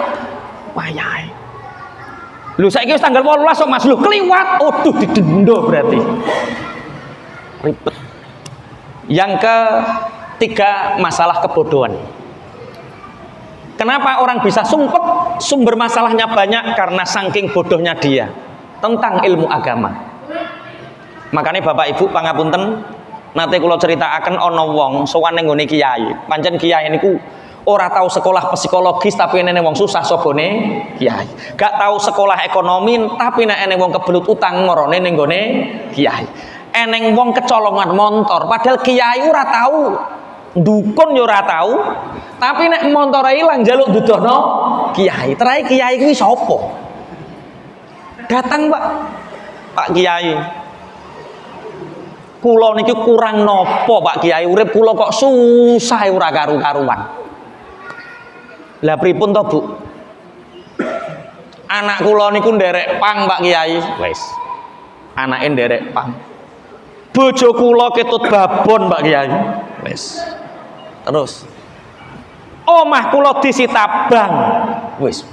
[SPEAKER 1] Wayahe. Lu saiki wis tanggal 18 kok Mas, lu kliwat. Aduh didendo berarti. Ribet. Yang ketiga masalah kebodohan. Kenapa orang bisa sumpek? Sumber masalahnya banyak karena saking bodohnya dia tentang ilmu agama. Makanya Bapak Ibu pangapunten, nate kula critakake ana wong sowan ning nggone kiai. Pancen kiai niku ora tahu sekolah psikologis tapi nek wong susah sobone kiai. Gak tahu sekolah ekonomi tapi nek wong kebelut utang ngorone ning nggone kiai. Eneng wong kecolongan motor padahal kiai ora tahu. Dukun yo ora tahu. Tapi nek montore ilang njaluk dudono kiai. Terakhir kiai kuwi sapa? Datang, Pak Kiai. Kula niki kurang nopo Pak Kiai, urip kula kok susah ora karu-karuan. Lah pripun to, Bu? Anak kula niku nderek pang Pak Kiai. Wis. Anake nderek pang. Bojo kula ketut babon Pak Kiai. Wis. Terus omah kula disita bank. Wis.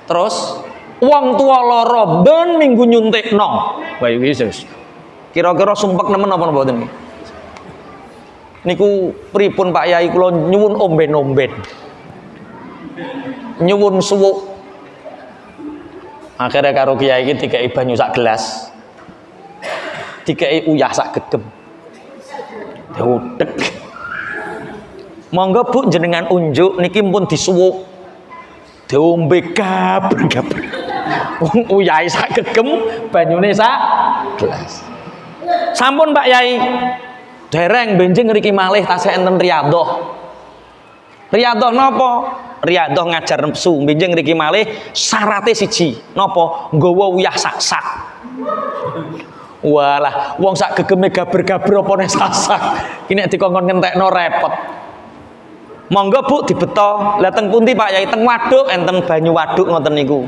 [SPEAKER 1] Terus wong tua lara ben minggu nyuntikno. Wah wis. Kira-kira sumpek nemen apa mboten? Niku pripun Pak Yai kula nyuwun omben-omben. Nyuwun suwuk. Akhirnya karo kiai iki dikei banyu sak gelas. Dikei uyah sak gegem. Diudek. Monggo Bu jenengan unjuk niki pun disuwuk. Diombe gaber-gaber. Wong uyahe sak gegem, banyune sak gelas. Sampun Pak Yai, dereng benjing ngriki malih tasih enten riyadhah. Riyadhah napa? Riyadhah ngajar nepsu, benjing ngriki malih syarate siji. Napa? Nggawa uyah sak-sak. Walah, wong sak gegeme gaber-gaber apa nek sak-sak. Ki nek dikongkon ngentekno repot. Monggo Bu dibeto. Lah teng pundi Pak Yai? Teng waduk enten banyu waduk ngoten niku.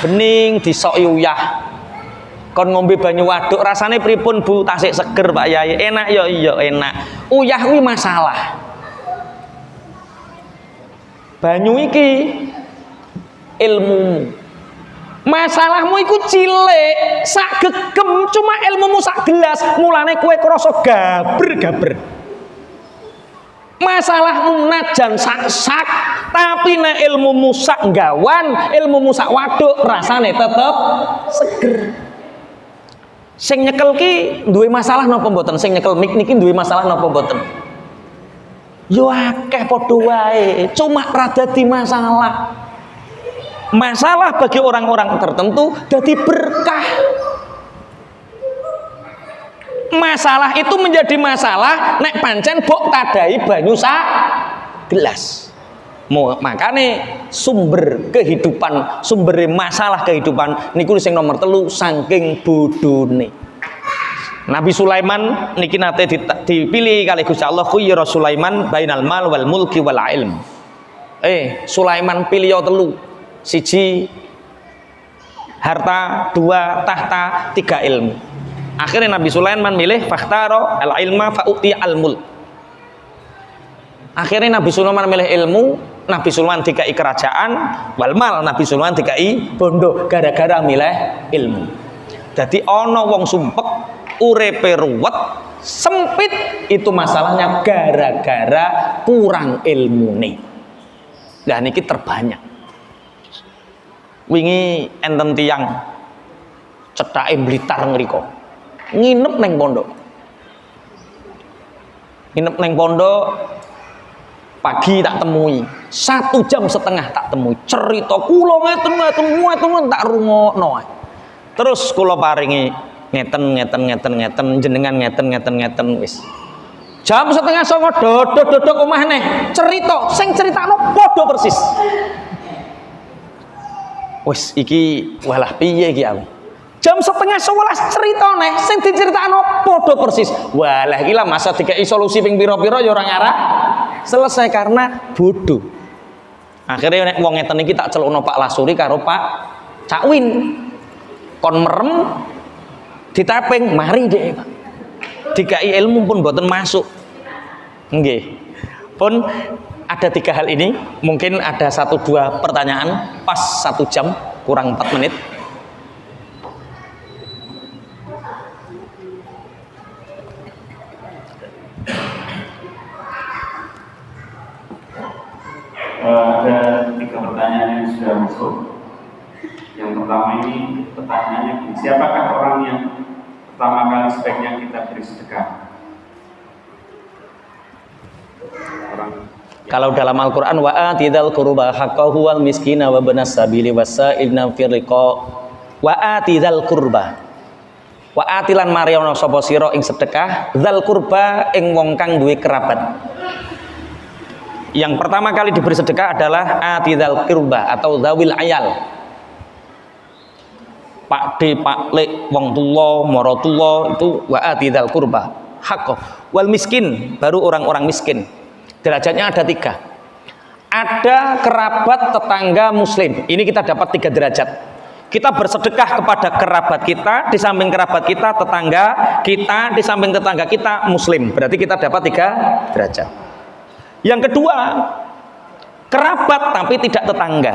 [SPEAKER 1] Bening disoki uyah. Kon ngombe banyu waduk rasane pripun Bu? Tasik seger Pak Yai. Enak ya iya enak. Uyah kuwi masalah. Banyu iki ilmu. Masalahmu iku cilik, sak gegem cuma ilmumu sak gelas, mulane kowe krasa gaber-gaber. Masalahmu najan sak-sak, tapi nek ilmumu sak gawan, ilmumu sak waduk, rasane tetep seger. Sing nyekel ki duwe masalah napa mboten? Sing nyekel mik niki duwe masalah napa mboten? Yo akeh padha wae, cuma rada di masalah. Masalah bagi orang-orang tertentu dadi berkah. Masalah itu menjadi masalah nek pancen mbok tadahi banyu sak gelas. Makane sumber kehidupan, sumber masalah kehidupan niku sing nomor 3 saking bodone. Nabi Sulaiman niki nate dipilih kali Gusti Allah, khuyira Sulaiman bainal mal wal mulki wal ilm. Sulaiman pilih 3. Siji harta, 2 tahta, 3 ilmu. Akhirnya Nabi Sulaiman milih fakhtaro al ilma fa'uti al mulk. Akhirnya Nabi Sulaiman milih ilmu, Nabi Sulaiman dikai kerajaan, wal mal Nabi Sulaiman dikai bondo gara-gara milih ilmu. Jadi ana wong sumpek urepe ruwet sempit itu masalahnya gara-gara kurang ilmune. Lah niki terbanyak. Wingi enten tiyang cethake Blitar ngriko. Nginep neng pondok. Nginep neng pondok pagi tak temui. 1,5 jam tak temui. Cerita kula ngeten tak rungokno. Terus kula paringi ngeten jenengan ngeten wis. Jam 8:30 dodok omah neh. Cerita sing critakno padha persis. Wis iki walah piye iki aku. Jam 10:30 cerita neh sing diceritakno padha persis. Walah iki lah masa dikai solusi ping pira-pira ya ora ngarah selesai karena bodoh. Akhirnya nek wong ngeten iki tak celukno Pak Lasuri karo Pak Cakwin. Kon merem ditaping mari deh Pak. Dikai ilmu pun mboten masuk. Nggih. Pun ada 3 hal ini, mungkin ada 1-2 pertanyaan pas 1 jam kurang 4 menit.
[SPEAKER 2] Ada 3 pertanyaan yang sudah masuk. Yang pertama ini pertanyaannya, siapakah orang yang pertama kali sebaiknya kita beri sedekah?
[SPEAKER 1] Kalau dalam Al-Quran wa atidal qurba haqqahu wal miskina wa banas sabili wasailna fir riqa wa atidal qurba wa atilan mariono sapa sira ing sedekah dzal qurba ing wong kang duwe kerabat. Yang pertama kali diberi sedekah adalah atidal qurba atau zawil ayal. Pak D, Pak Le, wong tuwa, mara tuwa itu wa atidal qurba haqqo wal miskin baru orang-orang miskin. Derajatnya ada 3. Ada kerabat tetangga muslim. Ini kita dapat 3 derajat. Kita bersedekah kepada kerabat kita, di samping kerabat kita tetangga kita, di samping tetangga kita muslim. Berarti kita dapat 3 derajat. Yang kedua, kerabat tapi tidak tetangga.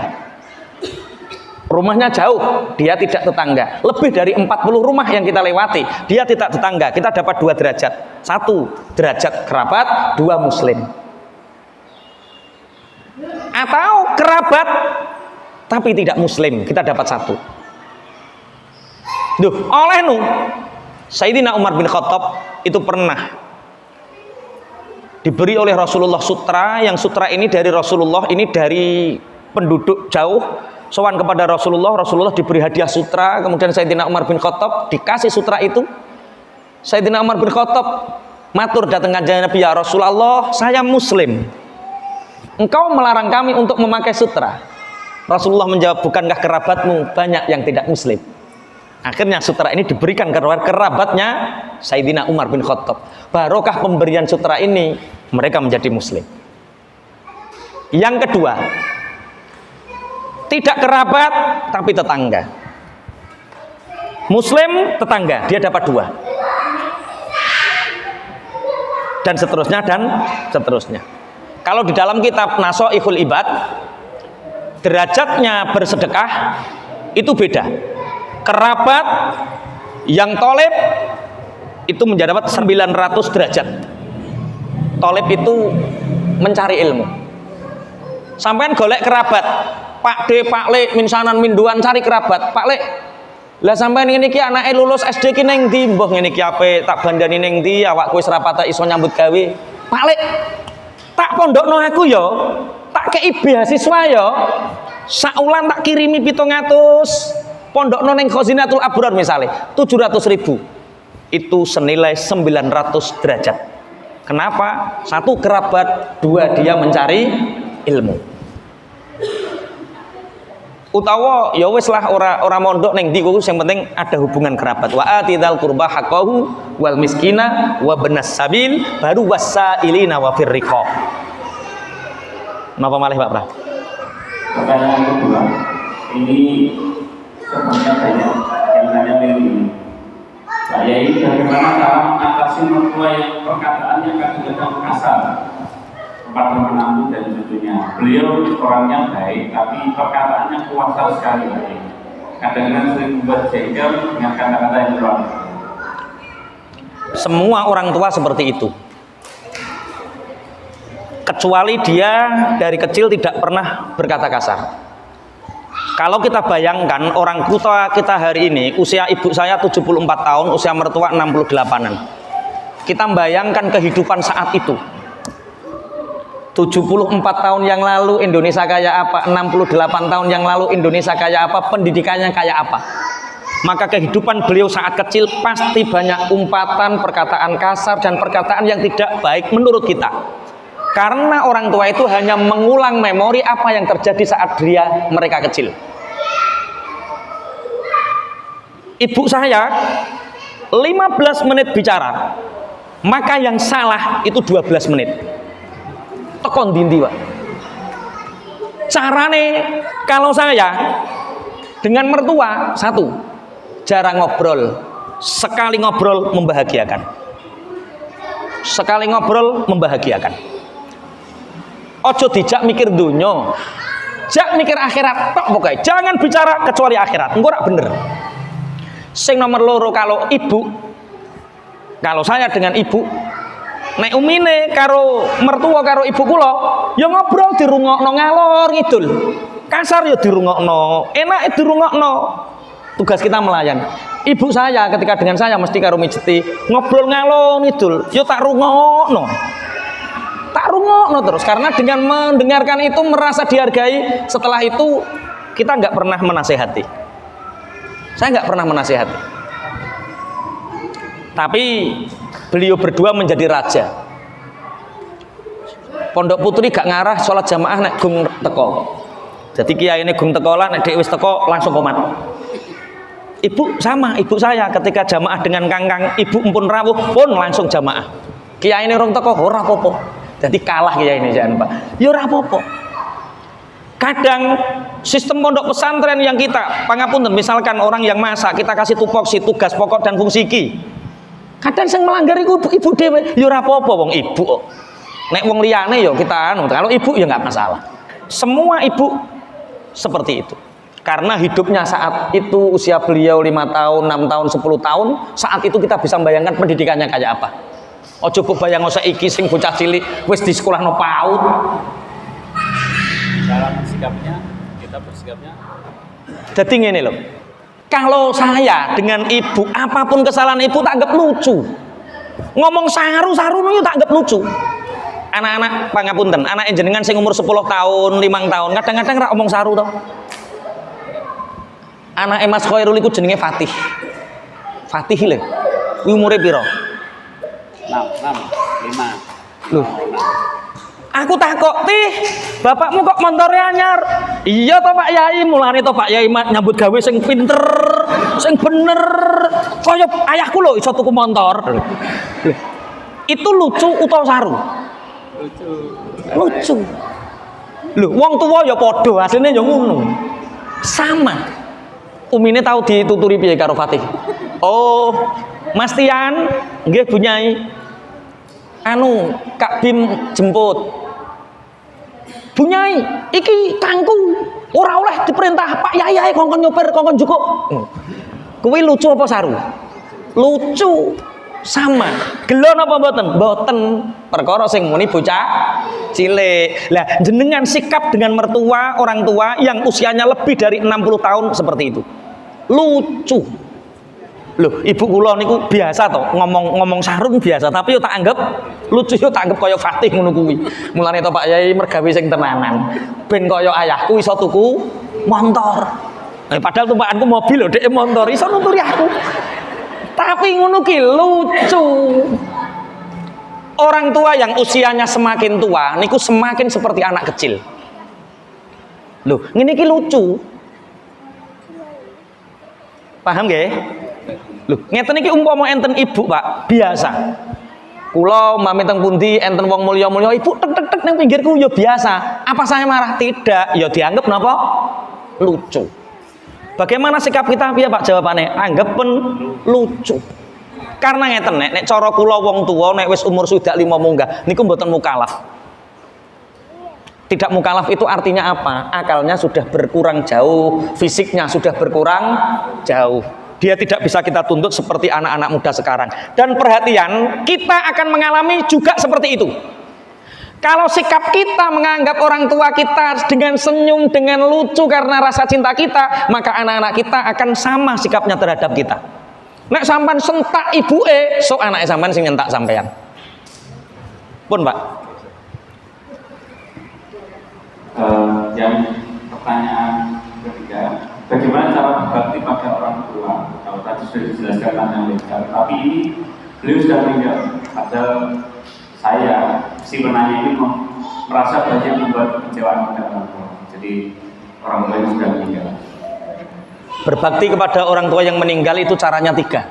[SPEAKER 1] Rumahnya jauh, dia tidak tetangga. Lebih dari 40 rumah yang kita lewati, dia tidak tetangga. Kita dapat 2 derajat. 1 derajat kerabat, 2 muslim. Atau kerabat tapi tidak muslim, kita dapat 1. Oleh Sayyidina Umar bin Khattab itu pernah diberi oleh Rasulullah sutra, yang sutra ini dari Rasulullah, ini dari penduduk jauh sowan kepada Rasulullah. Rasulullah diberi hadiah sutra, kemudian Sayyidina Umar bin Khattab dikasih sutra itu. Sayyidina Umar bin Khattab matur datang kanjeng Nabi, ya Rasulullah, saya muslim, engkau melarang kami untuk memakai sutra. Rasulullah menjawab, bukankah kerabatmu banyak yang tidak muslim? Akhirnya sutra ini diberikan ke kerabatnya Sayyidina Umar bin Khattab. Barokah pemberian sutra ini, mereka menjadi muslim. Yang kedua, tidak kerabat tapi tetangga. Muslim tetangga, dia dapat 2. Dan seterusnya dan seterusnya. Kalau di dalam kitab Nashaikhul Ibad, derajatnya bersedekah itu beda. Kerabat yang tolib itu mendapat 900 derajat. Tolib itu mencari ilmu. Sampean golek kerabat, Pak D, Pak Le, minsanan minduan cari kerabat. Pak Le, lah sampean ngene iki anake lulus SD ki ning ndi? Mbah ngene iki ape tak bandani ning ndi, awakku wis ra patah iso nyambut gawe. Pak Le, Tak pondokno aku yo, tak kei beasiswa yo. Saulan tak kirimi 700, pondokno ning Khazinatul Abrar misalnya 700.000. Itu senilai 900 derajat. Kenapa? 1 kerabat, 2 dia mencari ilmu. Utawa ya wis lah ora mondok ning ndi kuwi sing penting ada hubungan kerabat. Wa atidal qurba haqqahu wal miskina wa benas sabil baru wasailina wa firriqab. Napa malih Pak Pra?
[SPEAKER 2] Pertanyaan kedua, ini sebenarnya banyak yang tanya ini. Pak Yai, bagaimana cara mengatasi mertua yang perkataannya kadang-kadang kasar kepada menantu dan cucunya? Beliau orangnya baik, tapi perkataannya kuasa sekali, Pak Yai. Kadang-kadang sering membuat jengkel dengan kata-kata yang keras.
[SPEAKER 1] Semua orang tua seperti itu. Kecuali dia dari kecil tidak pernah berkata kasar. Kalau kita bayangkan orang tua kita hari ini, usia ibu saya 74 tahun, usia mertua 68-an. Kita bayangkan kehidupan saat itu. 74 tahun yang lalu Indonesia kayak apa, 68 tahun yang lalu Indonesia kayak apa, pendidikannya kayak apa. Maka kehidupan beliau saat kecil pasti banyak umpatan, perkataan kasar, dan perkataan yang tidak baik menurut kita. Karena orang tua itu hanya mengulang memori apa yang terjadi saat mereka kecil. Ibu saya 15 menit bicara, maka yang salah itu 12 menit. Tekon dindi, Pak. Carane kalau saya dengan mertua, 1, jarang ngobrol. Sekali ngobrol membahagiakan. Sekali ngobrol membahagiakan. Ojo dijak mikir dunya, jak mikir akhirat tok pokoknya. Jangan bicara kecuali akhirat. Engko ora bener. Sing nomor loro, kalau saya dengan ibu, nek umine karo mertua karo ibu kula, ya ngobrol dirungokno ngalor ngidul. Kasar ya dirungokno, enak dirungokno. Tugas kita melayan. Ibu saya ketika dengan saya mesti karo mijeti, ngobrol ngalor ngidul, ya tak rungokno. Tak rungokno terus, karena dengan mendengarkan itu merasa dihargai. Setelah itu kita nggak pernah menasehati. Saya nggak pernah menasehati. Tapi beliau berdua menjadi raja. Pondok Putri gak ngarah sholat jamaah nek gung teko. Jadi kiai ini gung teko lah, nek dhek wis teko langsung komat. Ibu sama, ibu saya ketika jamaah dengan kangkang, ibu pun rawuh pun langsung jamaah. Kiai ini rong teko ora apa-apa. Jadi kalah kiai ini jangan Pak. Ya ora apa-apa. Kadang sistem pondok pesantren yang kita pangapunten, misalkan orang yang masak kita kasih tupoksi tugas pokok dan fungsi ki. Kadang sing melanggar iku ibu dhewe, ya ora apa-apa wong ibu. Nek wong liyane ya kita anu, kalau ibu ya nggak masalah. Semua ibu seperti itu. Karena hidupnya saat itu usia beliau 5 tahun, 6 tahun, 10 tahun, saat itu kita bisa membayangkan pendidikannya kayak apa. Ojo mbok bayang saiki sing bocah cilik wis di sekolah no PAUD.
[SPEAKER 3] Dalam sikapnya, kita bersikapnya.
[SPEAKER 1] Jadi ngene loh. Kalau saya dengan ibu, apapun kesalahan ibu tak anggap lucu. Ngomong saru-saru itu tak anggap lucu. Anak-anak pangapunten, anak jenengan sing umur 10 tahun, 5 tahun, kadang-kadang rak omong saru toh. Anak Mas Khairul iku jenenge Fatih. Fatih lho. Kuwi umure piro?
[SPEAKER 3] 6, 5.
[SPEAKER 1] Loh. Aku takok, "Tih, bapakmu kok montore anyar?" "Iya toh Pak Yai, mulane toh Pak Yai nyambut gawe sing pinter, sing bener. Kaya ayahku lho iso tuku motor." Itu lucu utawa saru? Lucu. Loh, wong tuwa ya padha, asline ya ngono. Sama. Umine tahu dituturi piye karo Fatih? "Oh, Mas Tian, nggih Bu Nyai. Anu, Kak Bim jemput." "Bu Nyai, iki kangku ora oleh diperintah Pak Yai kongkon nyopir, kongkon jukuk." Kuwi lucu apa saru? Lucu. Sama. Gelon apa mboten? Mboten. Perkara sing muni bocah cilik. Lah jenengan sikap dengan mertua, orang tua yang usianya lebih dari 60 tahun seperti itu. Lucu. Loh, ibu kula niku biasa to, ngomong sarung biasa, tapi yo tak anggap lucu, yo tak anggap kaya Fatih ngono kuwi. Mulane to Pak Yai mergawe sing tenanan. Ben kaya ayahku iso tuku motor. Padahal tumpanganku mobil lho, dhek motor iso nuturi aku. Tapi ngono ki lucu. Orang tua yang usianya semakin tua niku semakin seperti anak kecil. Loh, ngene iki lucu. Paham nggih? Loh, ngeten iki umpama enten ibu, Pak, biasa. Kula mami teng pundi enten wong mulya-mulya, ibu tek tek tek nang pinggirku ya biasa. Apa saya marah? Tidak, ya dianggap napa? Lucu. Bagaimana sikap kita piye, Pak? Jawabannya anggapen lucu. Karena ngeten nek cara kula wong tuwa nek wis umur sudah 5 munggah niku mboten mukalaf. Tidak mukalaf itu artinya apa? Akalnya sudah berkurang jauh, fisiknya sudah berkurang jauh. Dia tidak bisa kita tuntut seperti anak-anak muda sekarang. Dan perhatian, kita akan mengalami juga seperti itu. Kalau sikap kita menganggap orang tua kita dengan senyum, dengan lucu karena rasa cinta kita, maka anak-anak kita akan sama sikapnya terhadap kita. Nek sampean sentak ibuke, sok anake sampean sing nyentak sampean. Pun, Pak.
[SPEAKER 2] Yang pertanyaan ketiga, bagaimana cara berbakti pada orang tua? Kalau tadi sudah dijelaskan tentang lebar, tapi ini beliau sudah meninggal. Padahal saya si penanya ini merasa banyak membuat kekecewaan pada orang tua. Jadi orang tua yang sudah meninggal.
[SPEAKER 1] Berbakti kepada orang tua yang meninggal itu caranya 3.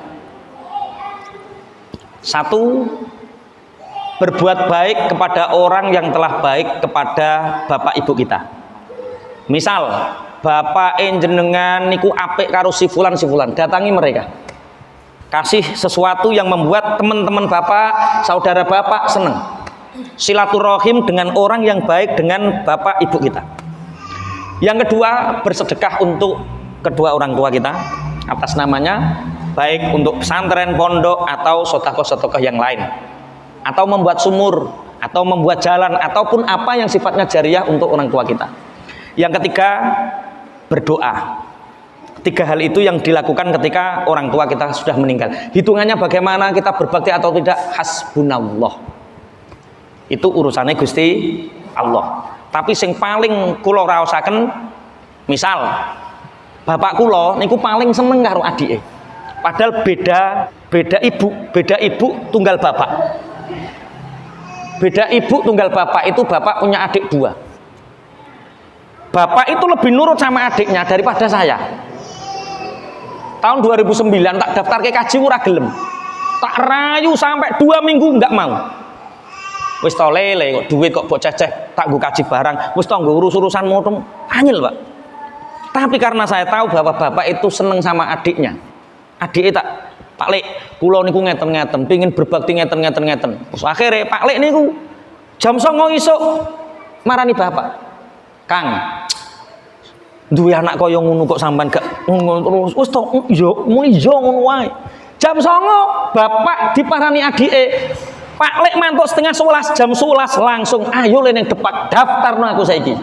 [SPEAKER 1] 1, berbuat baik kepada orang yang telah baik kepada bapak ibu kita. Misal bapak jenengan niku apik karo si fulan, datangi mereka. Kasih sesuatu yang membuat teman-teman bapak, saudara bapak senang. Silaturahim dengan orang yang baik dengan bapak ibu kita. Yang kedua, bersedekah untuk kedua orang tua kita atas namanya, baik untuk pesantren, pondok atau sedekah-sedekah yang lain. Atau membuat sumur, atau membuat jalan, ataupun apa yang sifatnya jariah untuk orang tua kita. Yang ketiga, berdoa. 3 hal itu yang dilakukan ketika orang tua kita sudah meninggal. Hitungannya bagaimana kita berbakti atau tidak, hasbunallah. Itu urusannya Gusti Allah. Tapi yang paling kula raosaken, misal bapak kula niku paling seneng karo adike. Padahal beda ibu tunggal bapak. Beda ibu tunggal bapak, itu bapak punya adik 2. Bapak itu lebih nurut sama adiknya daripada saya. Tahun 2009 tak daftar ke kaji ora gelem. Tak rayu sampai 2 minggu enggak mau. Wis to lele kok duit kok mbok ceceh tak nggo kaji barang, wis to nggo urus-urusan motom anyel, Pak. Tapi karena saya tahu bahwa bapak itu seneng sama adiknya. Adike tak Pak Lek, kula niku ngeten-ngeten, pengin berbakti ngeten-ngeten. Terus akhirnya Pak Lek niku jam 09.00 isuk marani bapak. Kang, duwe anak kaya ngono kok sampean gak ngono terus. Wis to yo ngono wae. Jam 09.00 bapak diparani adike. Pak Lek mantuk 10:30, jam 11 langsung ayo le ning depak daftarno aku saiki.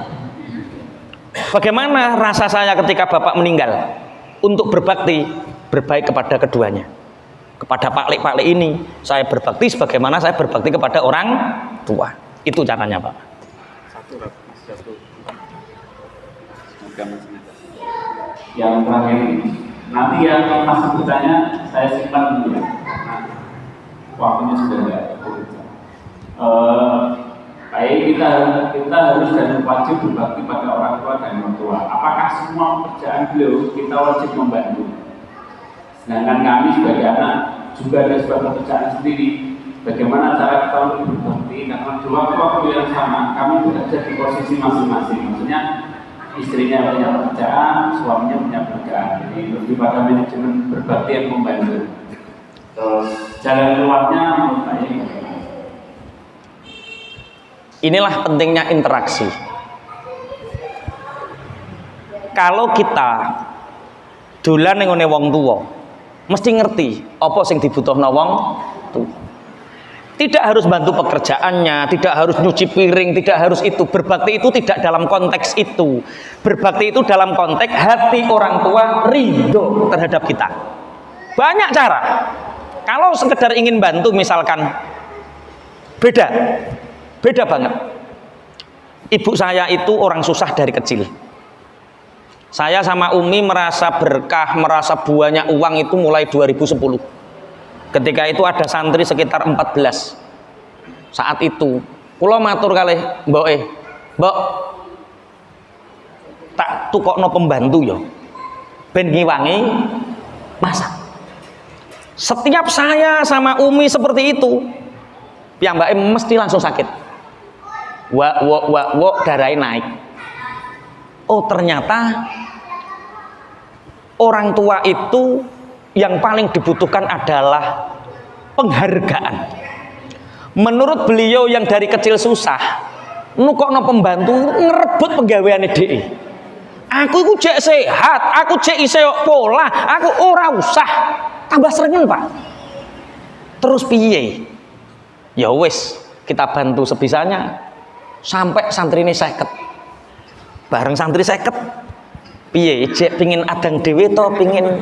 [SPEAKER 1] Bagaimana rasa saya ketika bapak meninggal? Untuk berbakti, berbaik kepada keduanya. Kepada Pak Lek ini saya berbakti sebagaimana saya berbakti kepada orang tua. Itu caranya, Pak.
[SPEAKER 2] Yang terakhir ini, nanti yang masih bertanya saya simpan dulu ya, karena waktunya sudah tidak cukup. Baik, kita harus dan wajib berbakti pada orang tua dan mertua. Apakah semua pekerjaan beliau kita wajib membantu? Sedangkan kami sebagai anak juga ada sebuah pekerjaan sendiri. Bagaimana cara kita untuk berbakti? Karena di waktu yang sama kami berada di posisi masing-masing. Maksudnya istrinya punya pekerjaan, suaminya punya pekerjaan. Jadi lebih pada manajemen berbakti yang membantu. Terus jalan keluarnya menurut saya bagaimana?
[SPEAKER 1] Inilah pentingnya interaksi. Kalau kita dolan ning ngene wong tuwa, mesti ngerti apa sing dibutuhno wong tuwa. Tidak harus bantu pekerjaannya, tidak harus nyuci piring, tidak harus itu. Berbakti itu tidak dalam konteks itu. Berbakti itu dalam konteks hati orang tua ridho terhadap kita. Banyak cara. Kalau sekedar ingin bantu misalkan, beda banget. Ibu saya itu orang susah dari kecil. Saya sama Umi merasa berkah, merasa buahnya uang itu mulai 2010. Ketika itu ada santri sekitar 14. Saat itu, kula matur kalih Mbok, tak tukokno pembantu yo. Ben ngiwangi masak. Setiap saya sama Umi seperti itu, piyambake mesti langsung sakit. Darahnya naik. Oh, ternyata orang tua itu yang paling dibutuhkan adalah penghargaan. Menurut beliau yang dari kecil susah, nukokno pembantu ngerebut penggaweane dhewe. Aku iku jek sehat, aku jek isih pola, aku ora usah tambah srengen, Pak. Terus piye? Ya wis, kita bantu sebisanya sampai santri ini 50. Bareng santri 50. Piye jek pengin adang dhewe to, pengin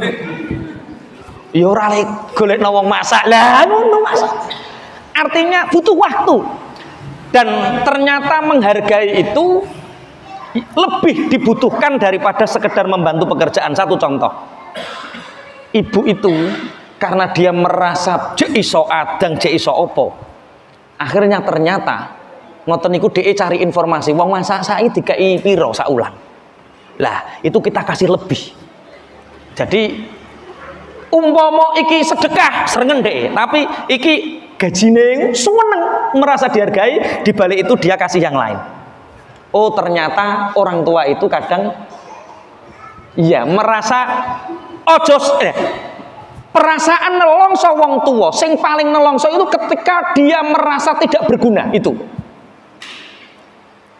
[SPEAKER 1] ya ora le golekno wong masak. Lah ngono masak. Artinya butuh waktu. Dan ternyata menghargai itu lebih dibutuhkan daripada sekedar membantu pekerjaan. Satu contoh, ibu itu karena dia merasa jek iso adang, jek iso opo, akhirnya ternyata ngoten niku dhek cari informasi wong masak saiki dikai piro saulang. Lah itu kita kasih lebih. Jadi umpama iki sedekah srengen dhek, tapi iki gajine seneng, merasa dihargai, dibalik itu dia kasih yang lain. Oh, ternyata orang tua itu kadang ya merasa perasaan nelongso wong tua sing paling nelongso itu ketika dia merasa tidak berguna. Itu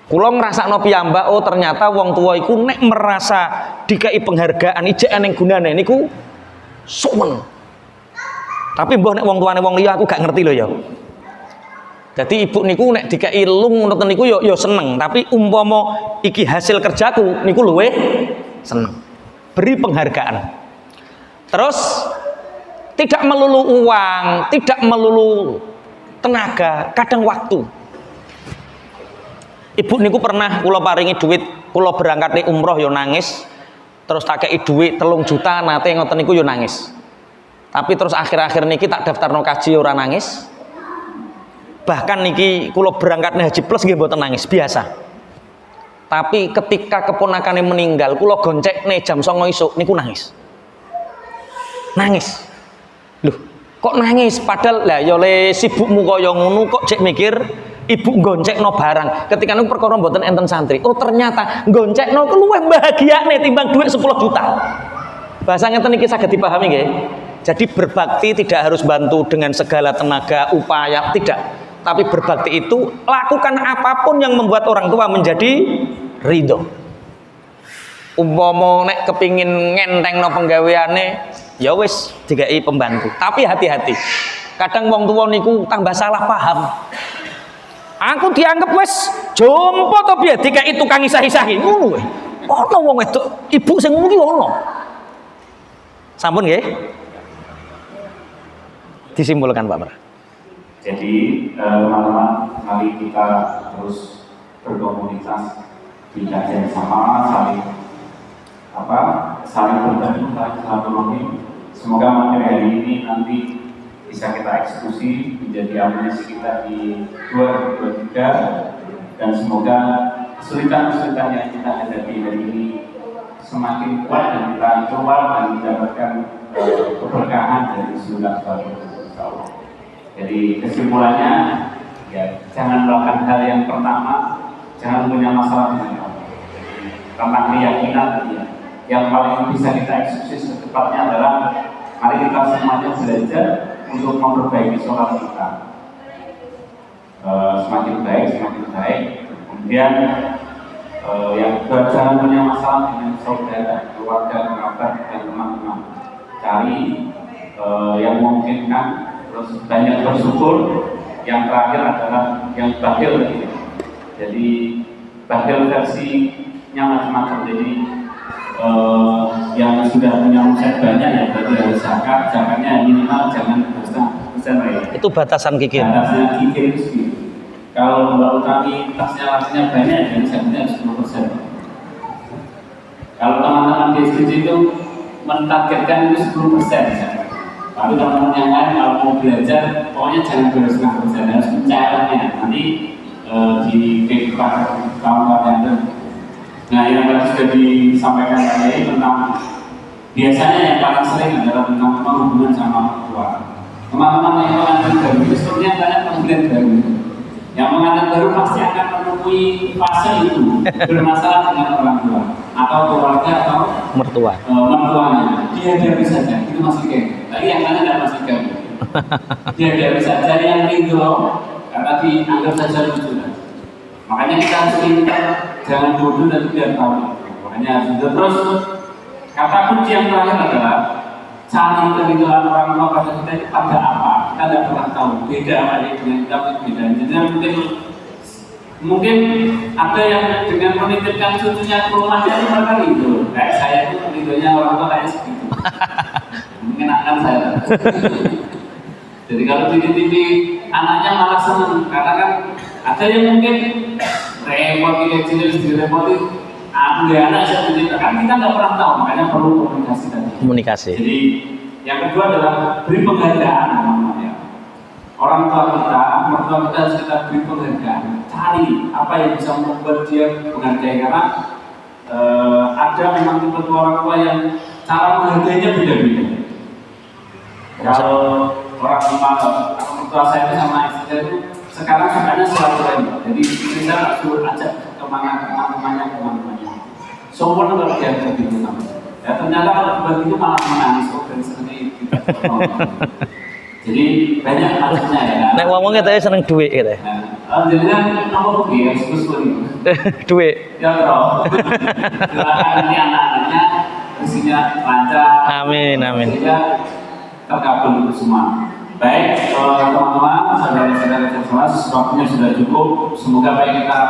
[SPEAKER 1] kula ngrasakno piyambak, oh ternyata wong tua iku nek merasa dikai penghargaan ijek ning gunane niku suwen. Tapi mbah nek wong tuane wong liya aku gak ngerti lho ya. Jadi ibu niku nek dikai lung ngoten niku yo seneng, tapi umpama iki hasil kerjaku niku luwe seneng. Beri penghargaan. Terus tidak melulu uang, tidak melulu tenaga, kadang waktu. Ibu niku pernah kula paringi duit, kula berangkat umroh yo nangis. Terus tak kei duit 3 juta nate ngoten niku yo nangis. Tapi terus akhir-akhir niki tak daftarno kaji ora nangis. Bahkan niki kula berangkatnya haji plus nggih mboten nangis biasa. Tapi ketika keponakannya meninggal, kula goncekne jam 09.00 isuk niku nangis. Nangis. Loh, kok nangis? Padahal lah ya le sibukmu kaya ngono kok jek mikir ibu goncekno barang. Ketika niku perkara mboten enten santri. Oh, ternyata goncekno ku luwih bahagiane timbang duit 10 juta. Bahasa ngeten niki saged dipahami nggih. Jadi berbakti tidak harus bantu dengan segala tenaga, upaya, tidak. Tapi berbakti itu lakukan apapun yang membuat orang tua menjadi ridho. Umpama nek kepingin ngentengno penggaweane, ya wis dikai pembantu. Tapi hati-hati. Kadang wong tua niku tambah salah paham. Aku dianggap wis jompo to piye dikai tukang isah-isahi ngono wae. Ono wong wedok ibu sing ngono ki ono. Sampun nggih? Disimpulkan Pak Pra.
[SPEAKER 2] Jadi teman-teman, mari kita terus berkomunitas, tidak yang sama, saling berbagi, saling silaturahmi. Semoga materi hari ini nanti bisa kita eksekusi menjadi amunisi kita di 2023, dan semoga kesulitan-kesulitan yang kita hadapi hari ini semakin kuat dan kita keluar dan mendapatkan keberkahan dari sunnah Rasulullah. Jadi kesimpulannya, ya jangan melakukan hal yang pertama, jangan punya masalah dengan Allah. Tentang keyakinan tadi, yang paling bisa kita eksekusi secepatnya adalah mari kita semuanya belajar untuk memperbaiki sholat kita. Semakin baik. Kemudian yang kedua, jangan punya masalah dengan saudara, keluarga, kerabat, dan teman-teman. Cari yang memungkinkan. Terus banyak bersyukur. Yang terakhir adalah yang bakhil. Jadi bakhil versinya macam-macam. Jadi yang sudah punya omset banyak ya berarti harus zakat, zakatnya minimal jangan 2,5% lah ya.
[SPEAKER 1] Itu batasan kikir.
[SPEAKER 2] Batasnya kikir itu segitu. Kalau Mbak Utami tasnya laksanya banyak dan zakatnya harus 10%. Kalau teman-teman di SDG itu mentargetkan itu 10% ya. Tapi teman-teman yang lain kalau mau belajar pokoknya jangan 2,5%, harus mencairnya nanti di kehidupan kawan-kawan yang. Nah, yang tadi sudah disampaikan tadi tentang biasanya yang paling sering adalah tentang hubungan sama orang tua. Teman-teman yang mengantin baru itu sebenarnya banyak panggilan baru. Yang mengantin baru pasti akan menemui fase itu bermasalah dengan orang tua atau keluarga atau
[SPEAKER 1] Mertua.
[SPEAKER 2] mertuanya. Dihadapi saja, itu masih kayak. Tadi yang mana tidak masih kayak. Dihadapi saja yang rindu, karena dianggap saja lucu. Makanya kita harus pintar, jangan bodoh dan tidak tahu. Makanya sudah terus. Kata kunci yang terakhir adalah cari kerinduan orang tua pada kita itu pada apa? Kita tidak pernah tahu. Beda apa ini dengan kita beda. Jadi mungkin ada yang dengan menitipkan cucunya ke rumahnya itu mereka rindu. Kayak saya itu rindunya orang tua kayak segitu. Mungkin akan saya. Jadi kalau titi-titi anaknya malah senang karena kan ada yang mungkin repot kecil direpotin. Anak saya kan kita nggak pernah tahu, makanya perlu komunikasi tadi.
[SPEAKER 1] Komunikasi.
[SPEAKER 2] Jadi yang kedua adalah beri penghargaan namanya. Orang tua kita, mertua kita harus kita beri penghargaan. Cari apa yang bisa membuat dia menghargai karena ada memang tipe orang tua yang cara menghargainya beda-beda. Kalau orang tua atau mertua saya itu sama istri saya itu sekarang sukanya silaturahmi. Jadi istri saya nggak suruh ajak teman-temannya. Sombong kalau dia begitu namanya. Ya ternyata kalau begitu malah menangis dan seneng gitu. Jadi banyak macamnya ya.
[SPEAKER 1] Nek ngomongnya tadi seneng duit gitu.
[SPEAKER 2] Jadi kan nomor ya susu
[SPEAKER 1] Duit.
[SPEAKER 2] Ya bro. Silakan nanti anak-anaknya isinya lancar.
[SPEAKER 1] Amin.
[SPEAKER 2] Sehingga terkabul itu semua. Baik teman-teman, saudara-saudara semua, waktunya sudah cukup. Semoga apa yang kita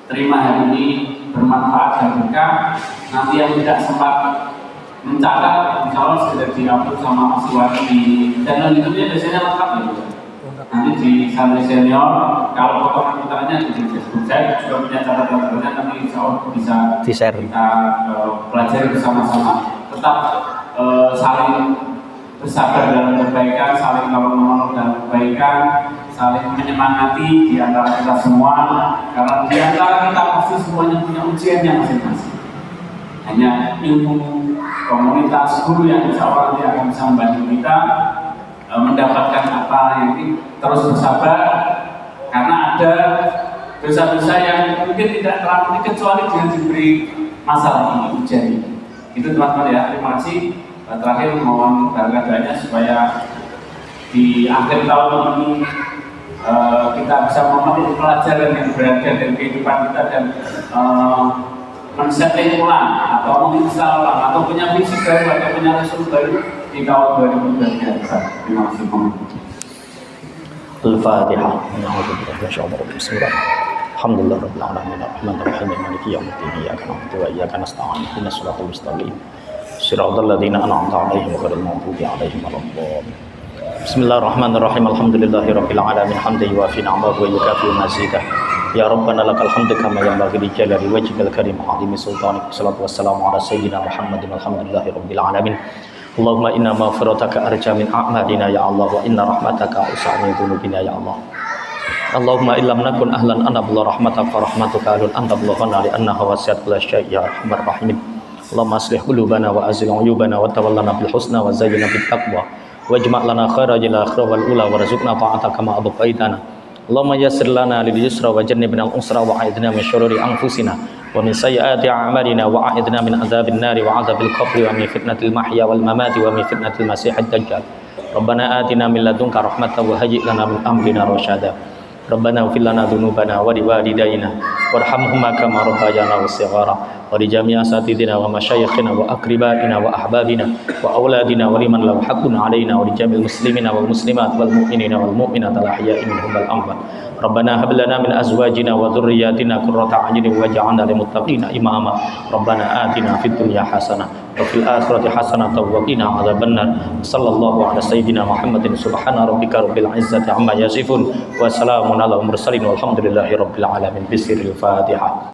[SPEAKER 2] terima hari ini bermanfaat dan berkah. Nanti yang tidak sempat mencatat, insya Allah sudah diupload sama Mas Iwan di channel YouTube-nya biasanya lengkap ya. Nanti di Santri Senior, kalau potongan-potongannya di Facebook saya juga punya catatan-catatannya, nanti insya Allah bisa
[SPEAKER 1] Di-share.
[SPEAKER 2] kita pelajari bersama-sama. Tetap saling bersabar dalam kebaikan, saling menolong dalam kebaikan, saling menyemangati di antara kita semua, karena di antara kita pasti semuanya punya ujiannya masing-masing. Hanya ilmu komunitas guru yang insya Allah nanti akan bisa membantu kita mendapatkan apa yang ini, terus bersabar, karena ada dosa-dosa yang mungkin tidak terlalu kecuali dengan diberi masalah ini, ujian ini. Itu teman-teman ya, terima kasih. Terakhir mohon doanya supaya di akhir tahun ini kita bisa memetik pelajaran yang berharga dari kehidupan kita dan men-setting ulang atau menginstal ulang atau punya visi baru atau punya resolusi baru di tahun 2023. Terima kasih.
[SPEAKER 1] Al-Fatihah. Bismillah. Alhamdulillah rabbil alamin arrahmanir rahim maliki yaumiddin iyyaka na'budu wa iyyaka nasta'in ihdinas siratal mustaqim siratal ladzina an'amta 'alaihim ghairil maghdubi 'alaihim waladdallin. Bismillahirrahmanirrahim. Alhamdulillahirabbil alamin hamdan yuwafi ni'amahu wa yukafi'u mazidah. Ya Rabbana lakal hamdu kama yanbaghi li jalali wajhikal karim wa 'azimi sultanik. Wassalatu wassalamu ala sayyidina Muhammadin walhamdulillahirabbil alamin. Allahumma inna maghfirataka arja min a'malina ya Allah wa inna rahmataka awsa'u min dhunubina ya Allah. Allahumma illam nakun ahlan an nabla rahmataka rahmatuka alun anta bulaghana li annaha wasi'at kulla syai' ya arhamar rahimin. Allahumma aslih qulubana wa azil 'uyubana wa tawallana bil husna wa zayyinna bit taqwa wajma' lana khairajal akhirah wal ula warzuqna ta'ataka ma abqaitana. Allahumma yassir lana lil yusra wa jannibna al usra wa a'idna min syururi anfusina wa min sayyiati a'malina wa a'idna min adzabil nari wa adzabil qabri wa min fitnatil mahya wal mamati wa min fitnatil masiihid dajjal. Rabbana atina min ladunka rahmatan wa hayyi' lana min amrina rasyada. Rabbana ighfir lana dzunubana wa liwalidayna warhamhuma kama rabbayana shighara wa li jami'i asatidina wa masyayikhina wa aqribaina wa ahbabina
[SPEAKER 4] وأولادنا ولمن له حق علينا ولجميع المسلمين والمسلمات والمؤمنين والمؤمنات الأحياء منهم والأموات ربنا هب لنا من أزواجنا وذرياتنا قرة أعين واجعلنا للمتقين إماما ربنا آتنا في الدنيا حسنة وفي الآخرة حسنة وقنا عذاب النار صلى الله على سيدنا محمد سبحان ربك رب العزة عما يصفون وسلام على المرسلين والحمد لله رب العالمين بسر الفاتحة.